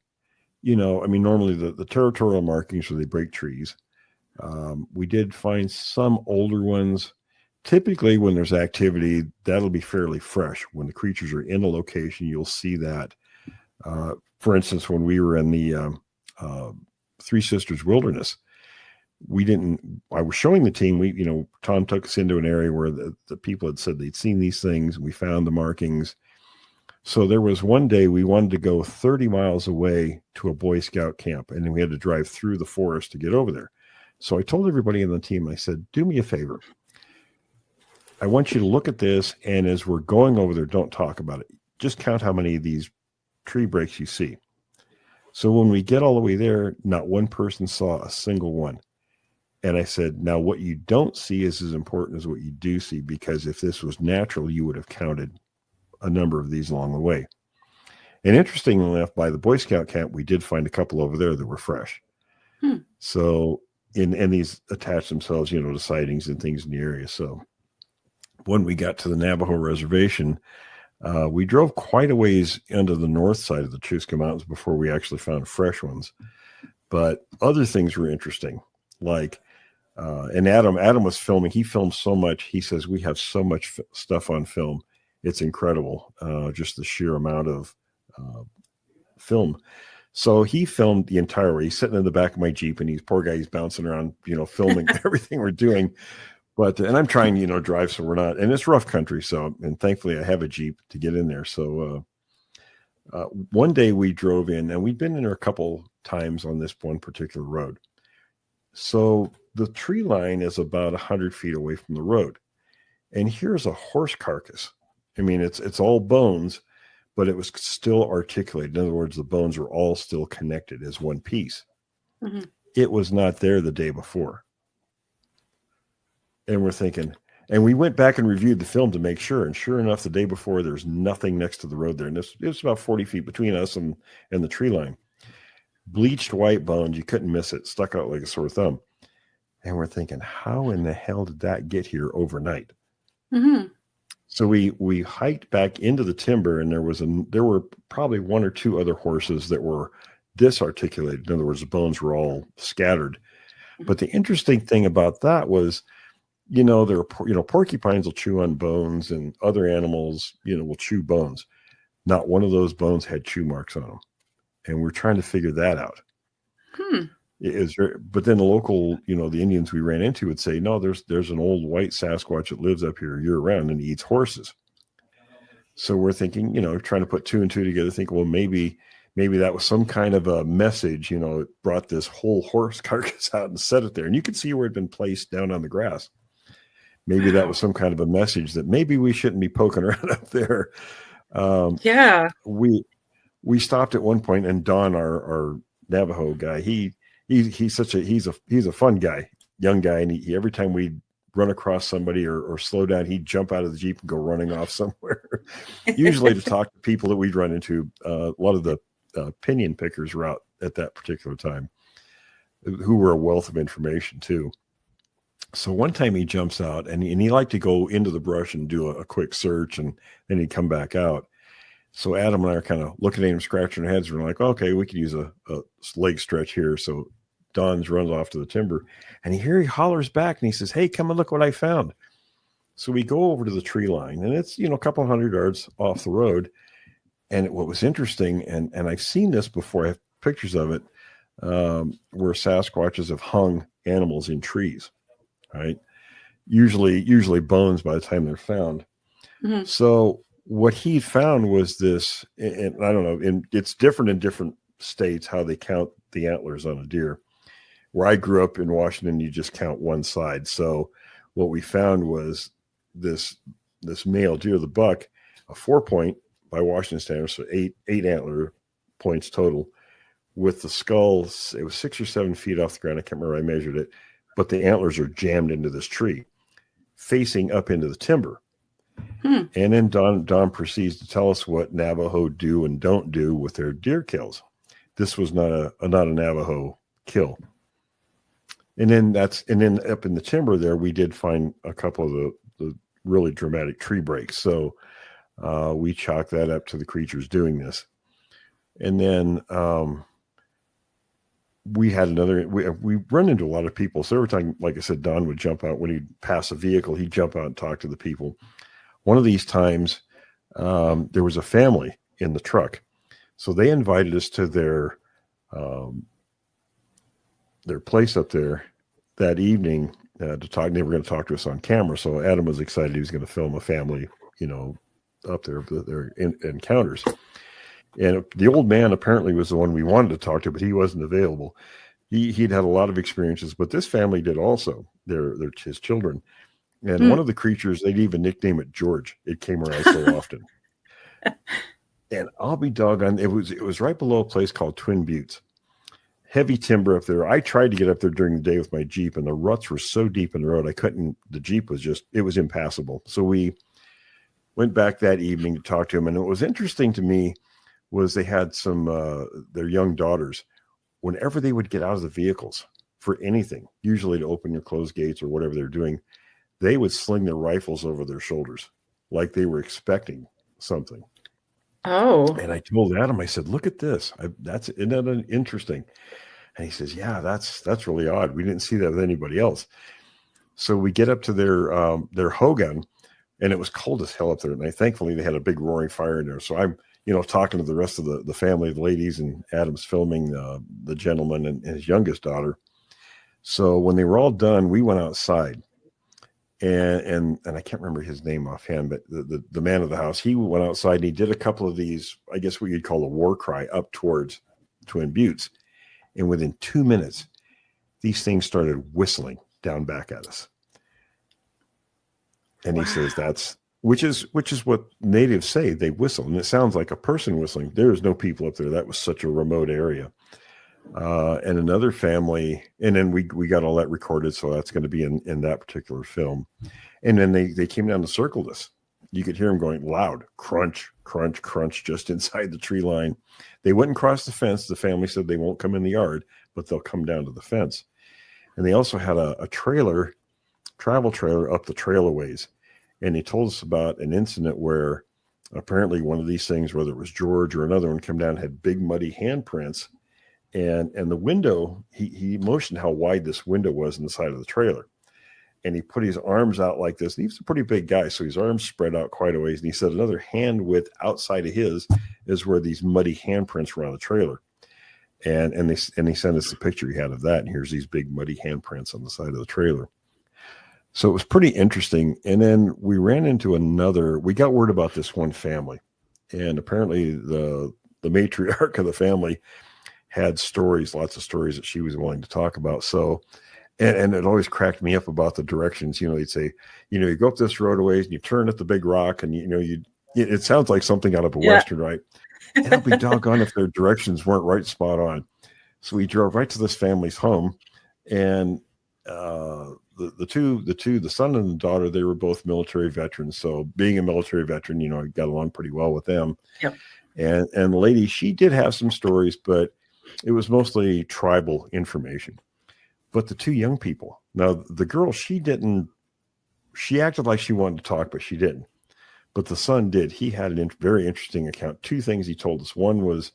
normally the territorial markings where they break trees. We did find some older ones. Typically, when there's activity, that'll be fairly fresh. When the creatures are in a location, you'll see that. For instance, when we were in the Three Sisters Wilderness, I was showing the team, Tom took us into an area where the people had said they'd seen these things, and we found the markings. So there was one day we wanted to go 30 miles away to a Boy Scout camp, and then we had to drive through the forest to get over there. So I told everybody in the team, I said, do me a favor. I want you to look at this, and as we're going over there, don't talk about it. Just count how many of these tree breaks you see. So when we get all the way there, not one person saw a single one. And I said, now what you don't see is as important as what you do see, because if this was natural, you would have counted a number of these along the way. And interestingly enough, by the Boy Scout camp, we did find a couple over there that were fresh. So, and these attach themselves, to sightings and things in the area. So when we got to the Navajo reservation, we drove quite a ways into the north side of the Chusca Mountains before we actually found fresh ones. But other things were interesting, like, and Adam was filming. He filmed so much. He says, we have so much stuff on film. It's incredible. Just the sheer amount of film. So he filmed the entire way. He's sitting in the back of my Jeep, and poor guy, he's bouncing around, filming everything we're doing. But, and I'm trying, drive, so we're not, and it's rough country. So, and thankfully I have a Jeep to get in there. So, one day we drove in, and we'd been in there a couple times on this one particular road. So the tree line is about 100 feet away from the road. And here's a horse carcass. I mean, it's all bones, but it was still articulated. In other words, the bones were all still connected as one piece. Mm-hmm. It was not there the day before. And we're thinking, and we went back and reviewed the film to make sure. And sure enough, the day before, there's nothing next to the road there. And it was about 40 feet between us and the tree line. Bleached white bones, you couldn't miss it, stuck out like a sore thumb. And we're thinking, how in the hell did that get here overnight? Mm-hmm. So we hiked back into the timber, and there were probably one or two other horses that were disarticulated. In other words, the bones were all scattered. But the interesting thing about that was, there are, porcupines will chew on bones, and other animals, will chew bones. Not one of those bones had chew marks on them. And we're trying to figure that out. But then the local, the Indians we ran into would say, no, there's an old white Sasquatch that lives up here year round and he eats horses. So we're thinking, trying to put two and two together, think, well, maybe that was some kind of a message, it brought this whole horse carcass out and set it there. And you could see where it had been placed down on the grass. Maybe that was some kind of a message that maybe we shouldn't be poking around up there. Yeah. We stopped at one point, and Don, our Navajo guy, he's a fun guy, young guy, and he every time we'd run across somebody or slow down, he'd jump out of the Jeep and go running off somewhere. Usually to talk to people that we'd run into. A lot of the pinion pickers were out at that particular time, who were a wealth of information too. So one time he jumps out, and he liked to go into the brush and do a quick search, and then he'd come back out. So Adam and I are kind of looking at him, scratching our heads. We're like, okay, we could use a leg stretch here. So Don runs off to the timber, and he hollers back, and he says, hey, come and look what I found. So we go over to the tree line, and it's, a couple hundred yards off the road. And what was interesting, and I've seen this before, I have pictures of it, where Sasquatches have hung animals in trees, right? Usually bones by the time they're found. Mm-hmm. So what he found was this, and I don't know, and it's different in different states how they count the antlers on a deer. Where I grew up in Washington, you just count one side. So what we found was this male deer, the buck, a 4-point by Washington standards, so eight antler points total, with the skull. It was 6 or 7 feet off the ground. I can't remember. I measured it, but the antlers are jammed into this tree, facing up into the timber. And then Don proceeds to tell us what Navajo do and don't do with their deer kills. This was not a Navajo kill. And then up in the timber there, we did find a couple of the really dramatic tree breaks. So we chalk that up to the creatures doing this. And then we had we run into a lot of people. So every time, like I said, Don would jump out when he'd pass a vehicle, he'd jump out and talk to the people. One of these times, there was a family in the truck. So they invited us to their place up there that evening to talk. They were going to talk to us on camera. So Adam was excited. He was going to film a family, up there, their encounters. And the old man apparently was the one we wanted to talk to, but he wasn't available. He'd had a lot of experiences, but this family did also, his children. And one of the creatures, they'd even nickname it George. It came around so often. And I'll be doggone, it was right below a place called Twin Buttes. Heavy timber up there. I tried to get up there during the day with my Jeep, and the ruts were so deep in the road, the Jeep was it was impassable. So we went back that evening to talk to him. And what was interesting to me was they had some their young daughters. Whenever they would get out of the vehicles for anything, usually to open your closed gates or whatever they're doing, they would sling their rifles over their shoulders like they were expecting something. Oh. And I told Adam, I said, look at this. Isn't that interesting? And he says, yeah, that's really odd. We didn't see that with anybody else. So we get up to their Hogan, and it was cold as hell up there. And thankfully they had a big roaring fire in there. So I'm, talking to the rest of the family, the ladies, and Adam's filming the gentleman and his youngest daughter. So when they were all done, we went outside, and I can't remember his name offhand, but the man of the house, he went outside and he did a couple of these, I guess what you'd call a war cry up towards Twin Buttes. And within 2 minutes, these things started whistling down back at us. And he says which is what natives say, they whistle, and it sounds like a person whistling. There's no people up there. That was such a remote area. And another family, and then we got all that recorded, so that's going to be in that particular film. And then they came down to circle us. You could hear them going loud, crunch, crunch, crunch, just inside the tree line. They wouldn't cross the fence. The family said they won't come in the yard, but they'll come down to the fence. And they also had a travel trailer up the trail a ways. And he told us about an incident where apparently one of these things, whether it was George or another one, came down, had big muddy handprints. And the window, he motioned how wide this window was in the side of the trailer. And he put his arms out like this. And he was a pretty big guy, so his arms spread out quite a ways. And he said another hand width outside of his is where these muddy handprints were on the trailer. And he sent us the picture he had of that. And here's these big muddy handprints on the side of the trailer. So it was pretty interesting. And then we ran into we got word about this one family. And apparently the matriarch of the family had lots of stories that she was willing to talk about. So, and it always cracked me up about the directions. They'd say, you go up this road a ways and you turn at the big rock, and it sounds like something out of a Western, right? And I'll be doggone if their directions weren't right spot on. So we drove right to this family's home, and the son and the daughter, they were both military veterans. So being a military veteran, I got along pretty well with them. Yep. And the lady, she did have some stories, but it was mostly tribal information. But the two young people, now the girl, she acted like she wanted to talk, but she didn't. But the son did. He had a very interesting account. Two things he told us. One was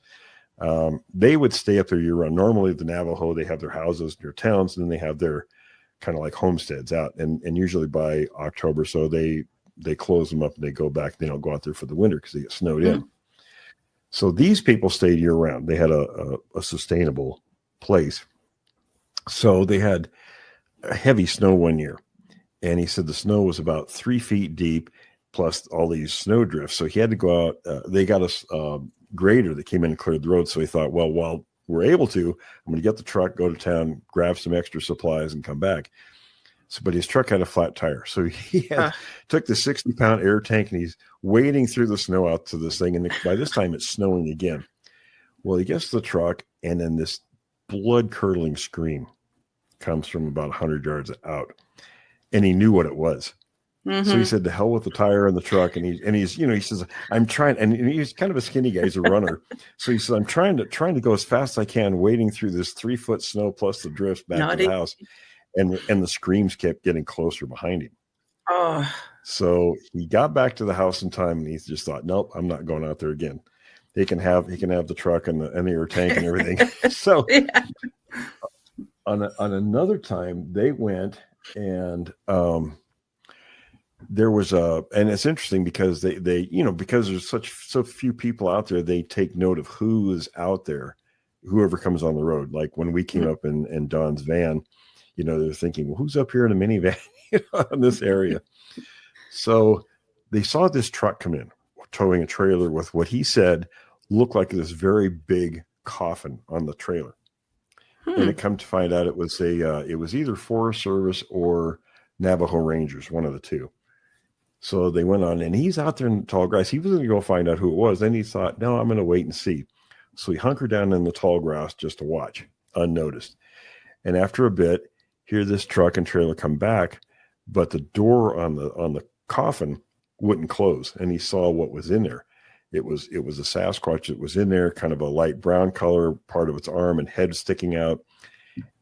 they would stay up there year round. Normally the Navajo, they have their houses in their towns, and then they have their kind of like homesteads out. And usually by October, so they close them up and they go back. They don't go out there for the winter because they get snowed in. So these people stayed year round. They had a sustainable place. So they had a heavy snow one year. And he said the snow was about 3 feet deep, plus all these snow drifts. So he had to go out. They got a grader that came in and cleared the road. So he thought, well, while we're able to, I'm going to get the truck, go to town, grab some extra supplies, and come back. So, but his truck had a flat tire. So he took the 60-pound air tank, and he's wading through the snow out to this thing. And by this time, it's snowing again. Well, he gets to the truck, and then this blood-curdling scream comes from about 100 yards out. And he knew what it was. Mm-hmm. So he said, "To hell with the tire and the truck." And he's, he says, "I'm trying," and he's kind of a skinny guy. He's a runner. So he said, "I'm trying to go as fast as I can, wading through this 3-foot snow plus the drifts back to the house." And the screams kept getting closer behind him. Oh. So he got back to the house in time, and he just thought, "Nope, I'm not going out there again." He can have the truck and the air tank and everything. So on another time, they went and there was and it's interesting because they because there's so few people out there, they take note of who is out there, whoever comes on the road. Like when we came up in Don's van, they're thinking, well, who's up here in a minivan in this area? So they saw this truck come in, towing a trailer with what he said looked like this very big coffin on the trailer. And it come to find out it was it was either Forest Service or Navajo Rangers, one of the two. So they went on, and he's out there in the tall grass. He was going to go find out who it was. Then he thought, no, I'm going to wait and see. So he hunkered down in the tall grass just to watch, unnoticed. And after a bit, hear this truck and trailer come back, but the door on the coffin wouldn't close. And he saw what was in there. It was a Sasquatch that was in there, kind of a light brown color, part of its arm and head sticking out.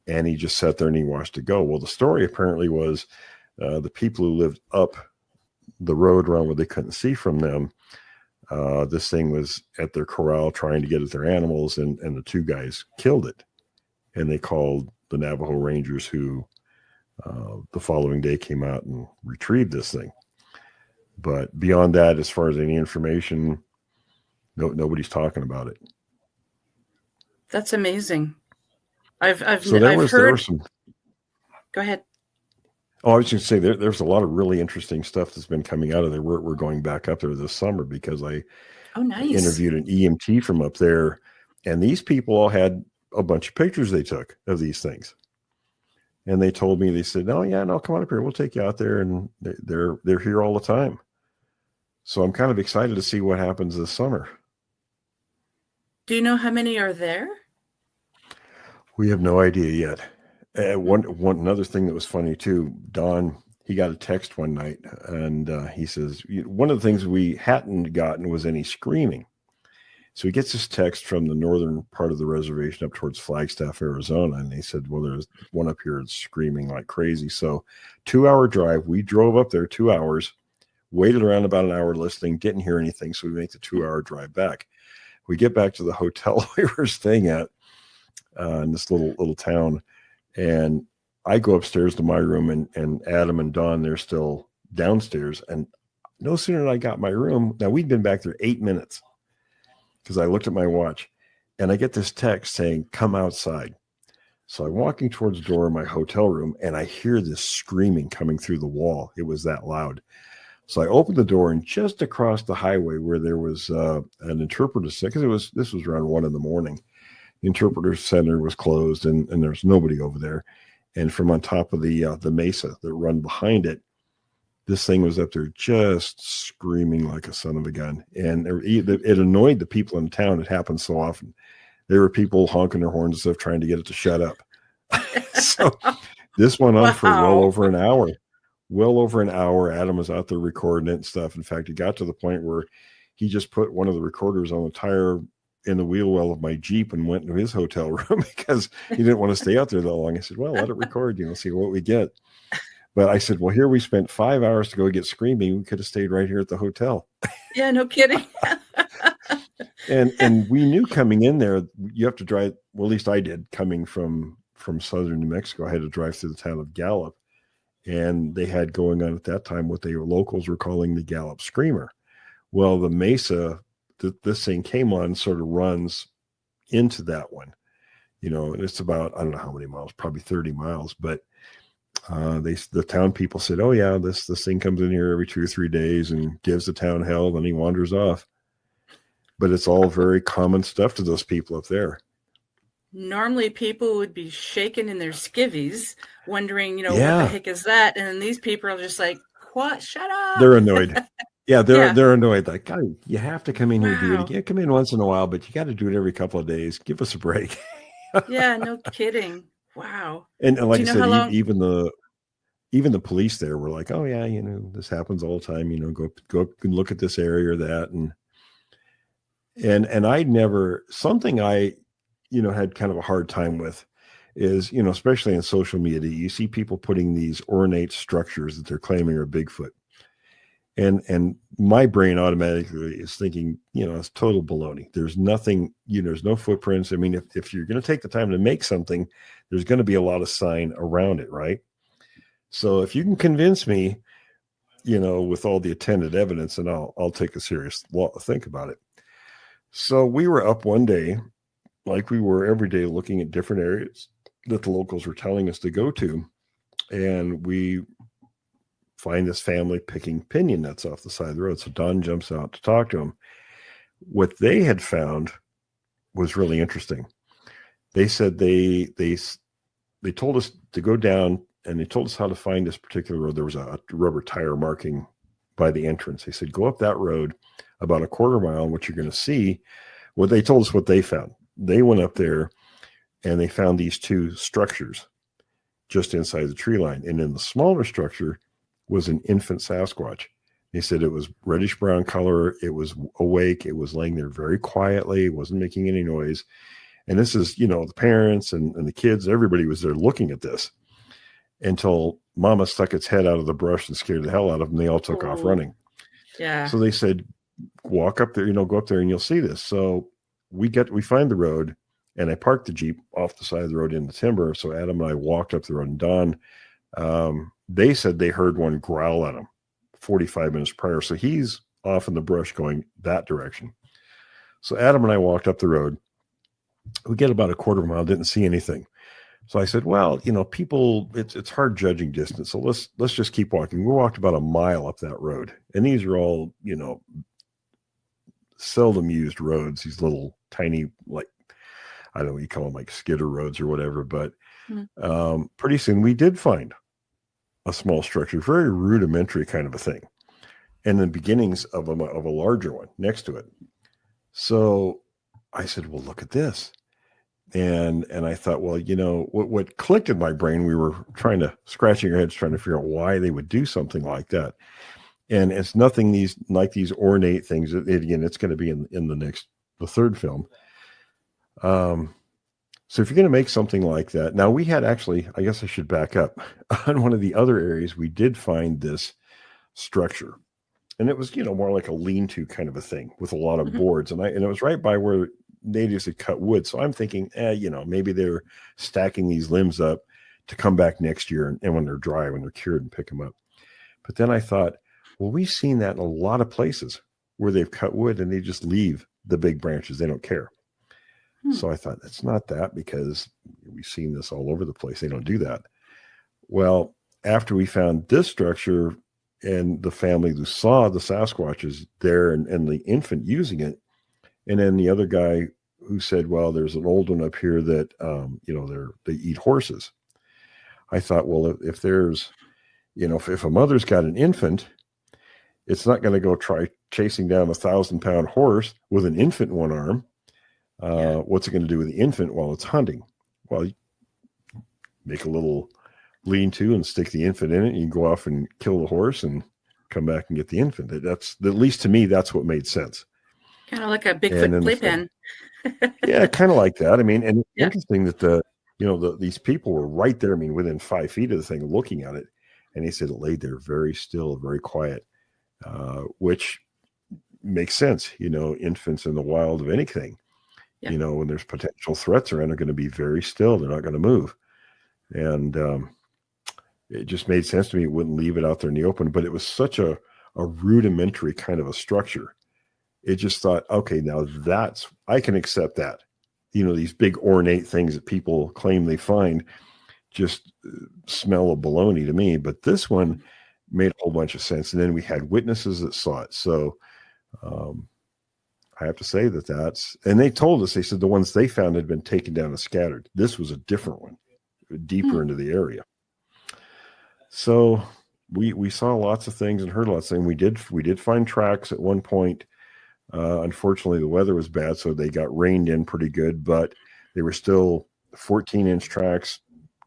And he just sat there and he watched it go. Well, the story apparently was the people who lived up the road around where they couldn't see from them. This thing was at their corral trying to get at their animals, and the two guys killed it. And they called the Navajo Rangers, who the following day came out and retrieved this thing. But beyond that, as far as any information, nobody's talking about it. That's amazing. I've heard. There was some. Go ahead. Oh, I was going to say there's a lot of really interesting stuff that's been coming out of there. We're going back up there this summer because I interviewed an EMT from up there, and these people all had a bunch of pictures they took of these things. And they told me, they said, "Oh yeah, no, come on up here. We'll take you out there." And they're here all the time. So I'm kind of excited to see what happens this summer. Do you know how many are there? We have no idea yet. Another thing that was funny too, Don, he got a text one night, and he says, one of the things we hadn't gotten was any screaming. So he gets this text from the northern part of the reservation up towards Flagstaff, Arizona. And he said, well, there's one up here that's screaming like crazy. So 2-hour drive, we drove up there 2 hours, waited around about an hour listening, didn't hear anything. So we make the 2-hour drive back. We get back to the hotel we were staying at in this little town. And I go upstairs to my room, and Adam and Don, they're still downstairs. And no sooner than I got my room, now we'd been back there 8 minutes because I looked at my watch, and I get this text saying, "Come outside." So I'm walking towards the door of my hotel room, and I hear this screaming coming through the wall. It was that loud. So I opened the door, and just across the highway where there was an interpreter, because this was around 1 a.m. The interpreter center was closed, and there's nobody over there. And from on top of the mesa that run behind it, this thing was up there just screaming like a son of a gun. And it annoyed the people in town. It happened so often. There were people honking their horns and stuff trying to get it to shut up. So this went on for well over an hour. Adam was out there recording it and stuff. In fact, it got to the point where he just put one of the recorders on the tire in the wheel well of my Jeep and went to his hotel room because he didn't want to stay out there that long. I said, well, let it record, see what we get. But I said, well, here we spent 5 hours to go get screaming. We could have stayed right here at the hotel. Yeah, no kidding. and we knew coming in there, you have to drive. Well, at least I did, coming from southern New Mexico. I had to drive through the town of Gallup. And they had going on at that time what the locals were calling the Gallup Screamer. Well, the mesa that this thing came on sort of runs into that one. And it's about, I don't know how many miles, probably 30 miles. But the town people said, oh, yeah, this thing comes in here every 2 or 3 days and gives the town hell, then he wanders off. But it's all very common stuff to those people up there. Normally people would be shaking in their skivvies, wondering, what the heck is that? And these people are just like, what? Shut up. They're annoyed. Yeah, they're annoyed. Like, God, you have to come in here and do it again. Come in once in a while, but you got to do it every couple of days. Give us a break. Yeah, no kidding. Wow. And like I said, even the police there were like, oh yeah, this happens all the time. Go and look at this area or that. And I never, something I had kind of a hard time with is, especially in social media, you see people putting these ornate structures that they're claiming are Bigfoot. And my brain automatically is thinking, it's total baloney. There's nothing, there's no footprints. I mean, if you're going to take the time to make something, there's going to be a lot of sign around it, right? So if you can convince me, with all the attendant evidence, and I'll take a serious think about it. So we were up one day, like we were every day, looking at different areas that the locals were telling us to go to. And we find this family picking pinyon nuts off the side of the road. So Don jumps out to talk to them. What they had found was really interesting. They said they told us to go down, and they told us how to find this particular road. There was a rubber tire marking by the entrance. They said, go up that road about a quarter mile, and what you're going to see, what they told us what they found. They went up there and they found these 2 structures just inside the tree line. And in the smaller structure was an infant Sasquatch He said it was reddish brown color. It was awake. It was laying there very quietly. It wasn't making any noise. And this is, the parents and the kids, everybody was there looking at this until Mama stuck its head out of the brush and scared the hell out of them. They all took off running. Yeah. So they said, walk up there, go up there and you'll see this. So we find the road, and I parked the Jeep off the side of the road in the timber. So Adam and I walked up the road, and Don, they said they heard one growl at them 45 minutes prior. So he's off in the brush going that direction. So Adam and I walked up the road. We get about a quarter of a mile, didn't see anything. So I said, well, people, it's hard judging distance. So let's just keep walking. We walked about a mile up that road. And these are all, seldom used roads, these little tiny, like, I don't know what you call them, like skidder roads or whatever. But pretty soon we did find a small structure, very rudimentary kind of a thing, and the beginnings of a larger one next to it. So I said, well, look at this. And I thought, well, what clicked in my brain, we were scratching our heads, trying to figure out why they would do something like that. And it's nothing these ornate things. Again, it's going to be in the third film. So if you're going to make something like that, now we had actually, I guess I should back up. On one of the other areas, we did find this structure, and it was, more like a lean-to kind of a thing with a lot of boards. And it was right by where natives had cut wood. So I'm thinking, maybe they're stacking these limbs up to come back next year. And when they're dry, when they're cured, and pick them up. But then I thought, well, we've seen that in a lot of places where they've cut wood and they just leave the big branches. They don't care. So I thought, it's not that, because we've seen this all over the place. They don't do that. Well, after we found this structure and the family who saw the Sasquatches there and the infant using it, and then the other guy who said, well, there's an old one up here that, they eat horses. I thought, well, if there's, if a mother's got an infant, it's not going to go try chasing down 1,000-pound horse with an infant in one arm. What's it going to do with the infant while it's hunting? Well, you make a little lean-to and stick the infant in it, and you go off and kill the horse and come back and get the infant. That's, at least to me, that's what made sense. Kind of like a Bigfoot playpen. Yeah, kind of like that. I mean, and it's interesting that these people were right there. I mean, within 5 feet of the thing, looking at it, and he said it laid there very still, very quiet, which makes sense. Infants in the wild of anything. Yeah. When there's potential threats around, they're going to be very still. They're not going to move. And it just made sense to me. It wouldn't leave it out there in the open, but it was such a rudimentary kind of a structure. It just thought, okay, now I can accept that. These big ornate things that people claim they find just smell of baloney to me. But this one made a whole bunch of sense. And then we had witnesses that saw it. So, I have to say and they told us, they said the ones they found had been taken down and scattered. This was a different one, deeper into the area. So we saw lots of things and heard lots of things. We did find tracks at one point. Unfortunately, the weather was bad, so they got rained in pretty good, but they were still 14-inch tracks,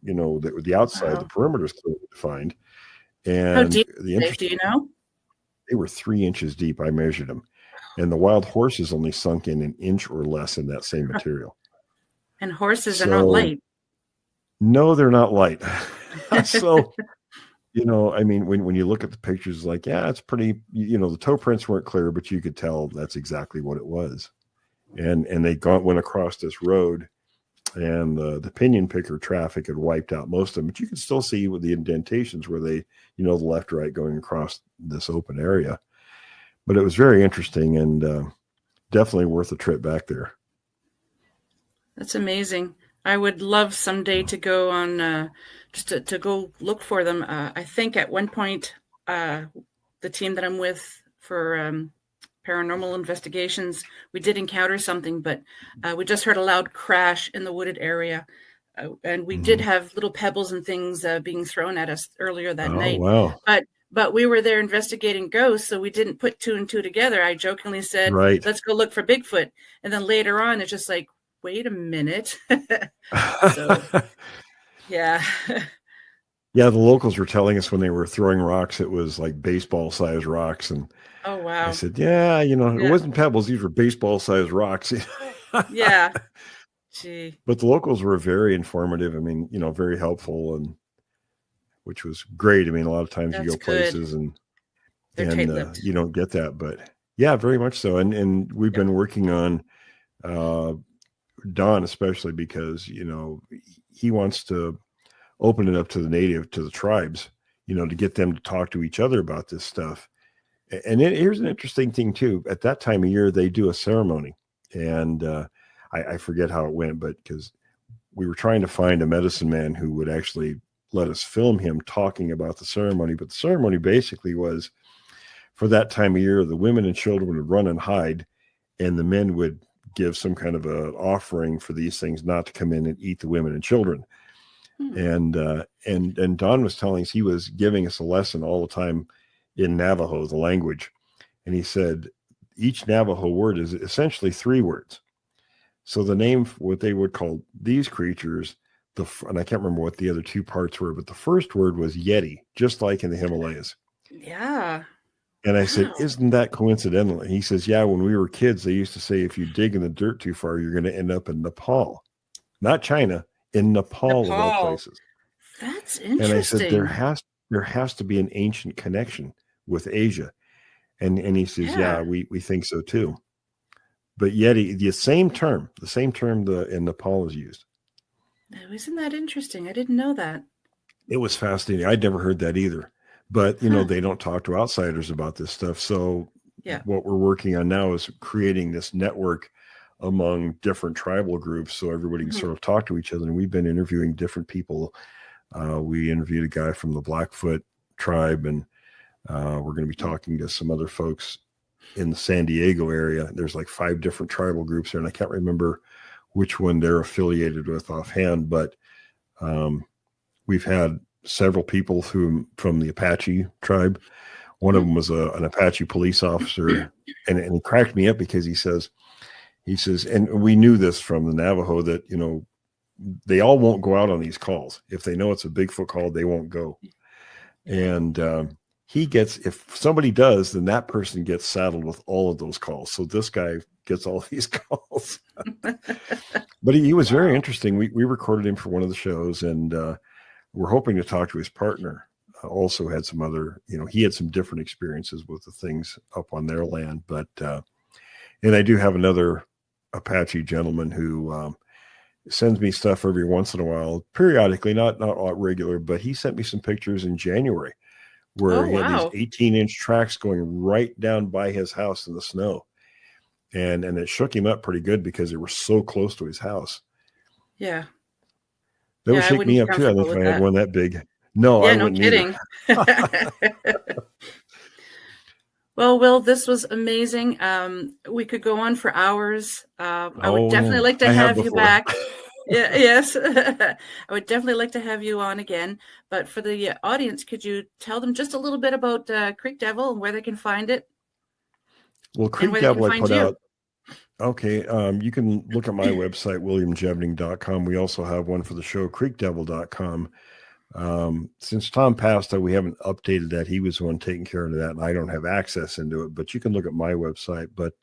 that were the outside, the perimeter is clearly defined. And how deep do you know? They were 3 inches deep. I measured them. And the wild horses only sunk in an inch or less in that same material. And horses are not light. No, they're not light. So, I mean, when you look at the pictures, like, yeah, it's pretty, the toe prints weren't clear, but you could tell that's exactly what it was. And they went across this road, and the pinion picker traffic had wiped out most of them, but you could still see with the indentations where they, the left, right going across this open area. But it was very interesting and definitely worth a trip back there. That's amazing. I would love someday to go on, just to go look for them. I think at one point, the team that I'm with for paranormal investigations, we did encounter something, but we just heard a loud crash in the wooded area. And we did have little pebbles and things being thrown at us earlier that night. Wow. But we were there investigating ghosts, so we didn't put two and two together. I jokingly said, Let's go look for Bigfoot. And then later on, it's just like, wait a minute. So, yeah. Yeah, the locals were telling us when they were throwing rocks, it was like baseball-sized rocks. And Oh, I wow. said, yeah, it Yeah. wasn't pebbles. These were baseball-sized rocks. Yeah. Gee. But the locals were very informative. I mean, very helpful, and which was great. I mean, a lot of times you That's go good. places and They're tight-lipped. you don't get that. But yeah, very much so. And we've been working on Don, especially because, he wants to open it up to the tribes, to get them to talk to each other about this stuff. And here's an interesting thing too. At that time of year, they do a ceremony, and I forget how it went, but because we were trying to find a medicine man who would actually let us film him talking about the ceremony. But the ceremony basically was, for that time of year, the women and children would run and hide, and the men would give some kind of a offering for these things not to come in and eat the women and children. And Don was telling us he was giving us a lesson all the time in Navajo, the language. And he said each Navajo word is essentially 3 words. So the name, what they would call these creatures, and I can't remember what the other 2 parts were, but the first word was Yeti, just like in the Himalayas. Yeah. And I said, isn't that coincidental? And he says, yeah, when we were kids, they used to say, if you dig in the dirt too far, you're going to end up in Nepal, not China, in Nepal. Of all places. That's interesting. And I said, there has to be an ancient connection with Asia. And he says, yeah, we think so too. But Yeti, the same term in Nepal is used. Isn't that interesting? I didn't know that. It was fascinating. I'd never heard that either. But, they don't talk to outsiders about this stuff. So what we're working on now is creating this network among different tribal groups so everybody can sort of talk to each other. And we've been interviewing different people. We interviewed a guy from the Blackfoot tribe, and we're going to be talking to some other folks in the San Diego area. There's like 5 different tribal groups there, and I can't remember which one they're affiliated with offhand, but we've had several people from the Apache tribe. One of them was an Apache police officer, and he cracked me up because he says, and we knew this from the Navajo that, they all won't go out on these calls. If they know it's a Bigfoot call, they won't go. And if somebody does, then that person gets saddled with all of those calls. So this guy gets all these calls. But he was very interesting. We recorded him for one of the shows, and we're hoping to talk to his partner. Also had some other, he had some different experiences with the things up on their land. But, and I do have another Apache gentleman who sends me stuff every once in a while, periodically, not regular, but he sent me some pictures in January where he had these 18-inch tracks going right down by his house in the snow. And it shook him up pretty good because they were so close to his house. Yeah. That would shake me up too. I think if I had one that big. No, I wouldn't. No kidding. Well, Will, this was amazing. We could go on for hours. I would definitely like to have you back. Yes. I would definitely like to have you on again. But for the audience, could you tell them just a little bit about Creek Devil and where they can find it? Well, Creek Devil I put out. Okay. You can look at my website, williamjevning.com. We also have one for the show, creekdevil.com. Since Tom passed, we haven't updated that. He was the one taking care of that, and I don't have access into it, but you can look at my website. But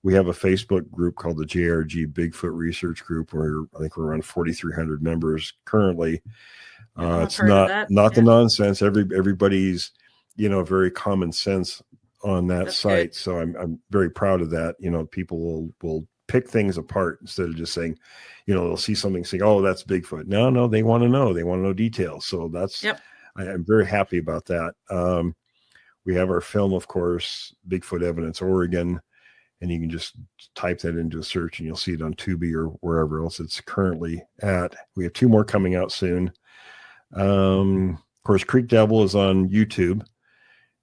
we have a Facebook group called the JRG Bigfoot Research Group, where I think we're around 4,300 members currently. It's not the nonsense. Everybody's, very common sense on that site. Good. So I'm very proud of that. People will pick things apart instead of just saying, they'll see something saying, oh, that's Bigfoot. No, they want to know details. So that's, I'm very happy about that. We have our film, of course, Bigfoot Evidence Oregon, and you can just type that into a search and you'll see it on Tubi or wherever else it's currently at. We have 2 more coming out soon. Of course, Creek Devil is on YouTube,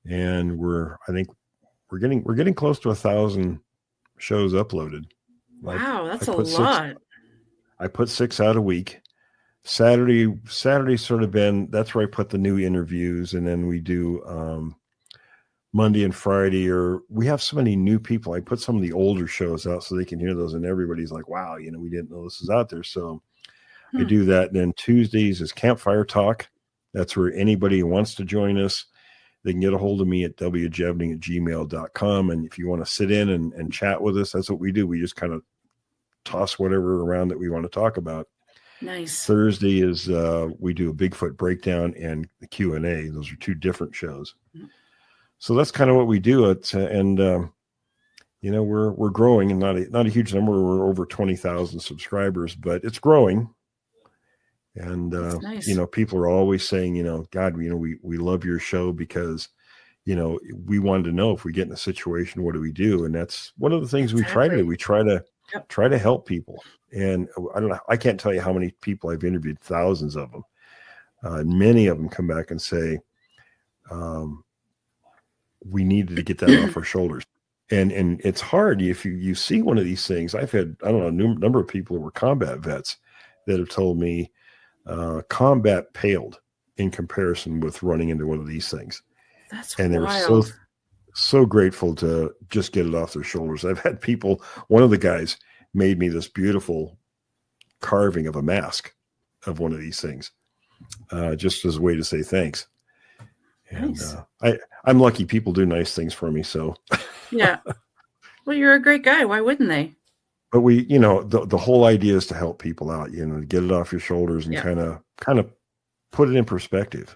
and we're getting close to 1,000 shows uploaded. Wow, that's a lot. I put 6 out a week. Saturday's sort of that's where I put the new interviews, and then we do Monday and Friday, or we have so many new people. I put some of the older shows out so they can hear those, and everybody's like, wow, we didn't know this is out there. So I do that. And then Tuesdays is Campfire Talk. That's where anybody who wants to join us, they can get a hold of me at wjevning@gmail.com. And if you want to sit in and chat with us, that's what we do. We just kind of toss whatever around that we want to talk about. Nice. Thursday is we do a Bigfoot breakdown and the Q&A. Those are two different shows. So that's kind of what we do. We're growing, and not a huge number. We're over 20,000 subscribers, but it's growing. And nice. People are always saying, God, we love your show because we wanted to know if we get in a situation, what do we do? And that's one of the things we try to do. We try to help people. And I can't tell you how many people I've interviewed, thousands of them. Many of them come back and say, we needed to get that off our shoulders. And it's hard if you see one of these things. I've had, a number of people who were combat vets that have told me combat paled in comparison with running into one of these things. And they were so grateful to just get it off their shoulders. I've had people, one of the guys made me this beautiful carving of a mask of one of these things, just as a way to say thanks. Nice. And I'm lucky people do nice things for me. So yeah. Well, you're a great guy. Why wouldn't they? But we, the whole idea is to help people out, get it off your shoulders and kind of put it in perspective.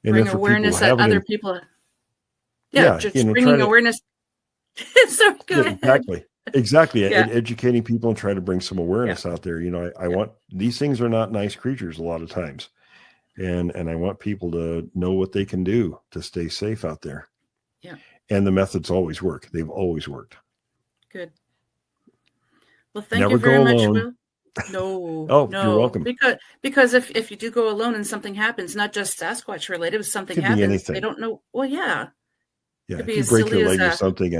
And bring awareness at other people. Yeah, just bringing awareness. So good. Exactly. Educating people and trying to bring some awareness out there. I want, these things are not nice creatures a lot of times. And I want people to know what they can do to stay safe out there. Yeah. And the methods always work. They've always worked. Good. Well, thank you very much, Will. No. You're welcome. Because if you do go alone and something happens, not just Sasquatch related, if something happens, anything. They don't know. Well, yeah. Yeah. If you break your leg or something,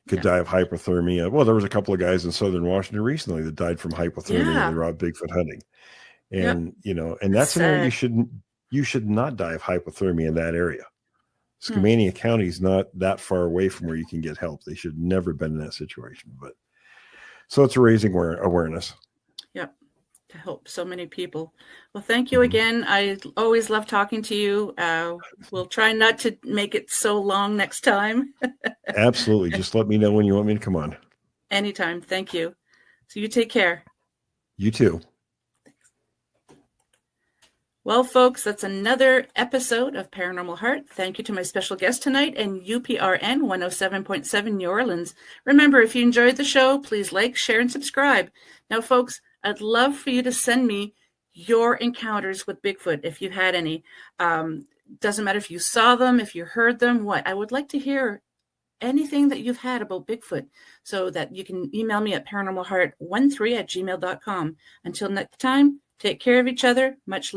could die of hypothermia. Well, there was a couple of guys in Southern Washington recently that died from hypothermia. Yeah. They were out Bigfoot hunting. And, and that's an area you should not die of hypothermia in that area. Skamania County is not that far away from where you can get help. They should never have been in that situation. But so it's raising awareness. Yep. To help so many people. Well, thank you again. I always love talking to you. We'll try not to make it so long next time. Absolutely. Just let me know when you want me to come on. Anytime. Thank you. So you take care. You too. Well, folks, that's another episode of Paranormal Heart. Thank you to my special guest tonight and UPRN 107.7 New Orleans. Remember, if you enjoyed the show, please like, share, and subscribe. Now, folks, I'd love for you to send me your encounters with Bigfoot, if you've had any. Doesn't matter if you saw them, if you heard them, what. I would like to hear anything that you've had about Bigfoot so that you can email me at paranormalheart13@gmail.com. Until next time, take care of each other. Much love.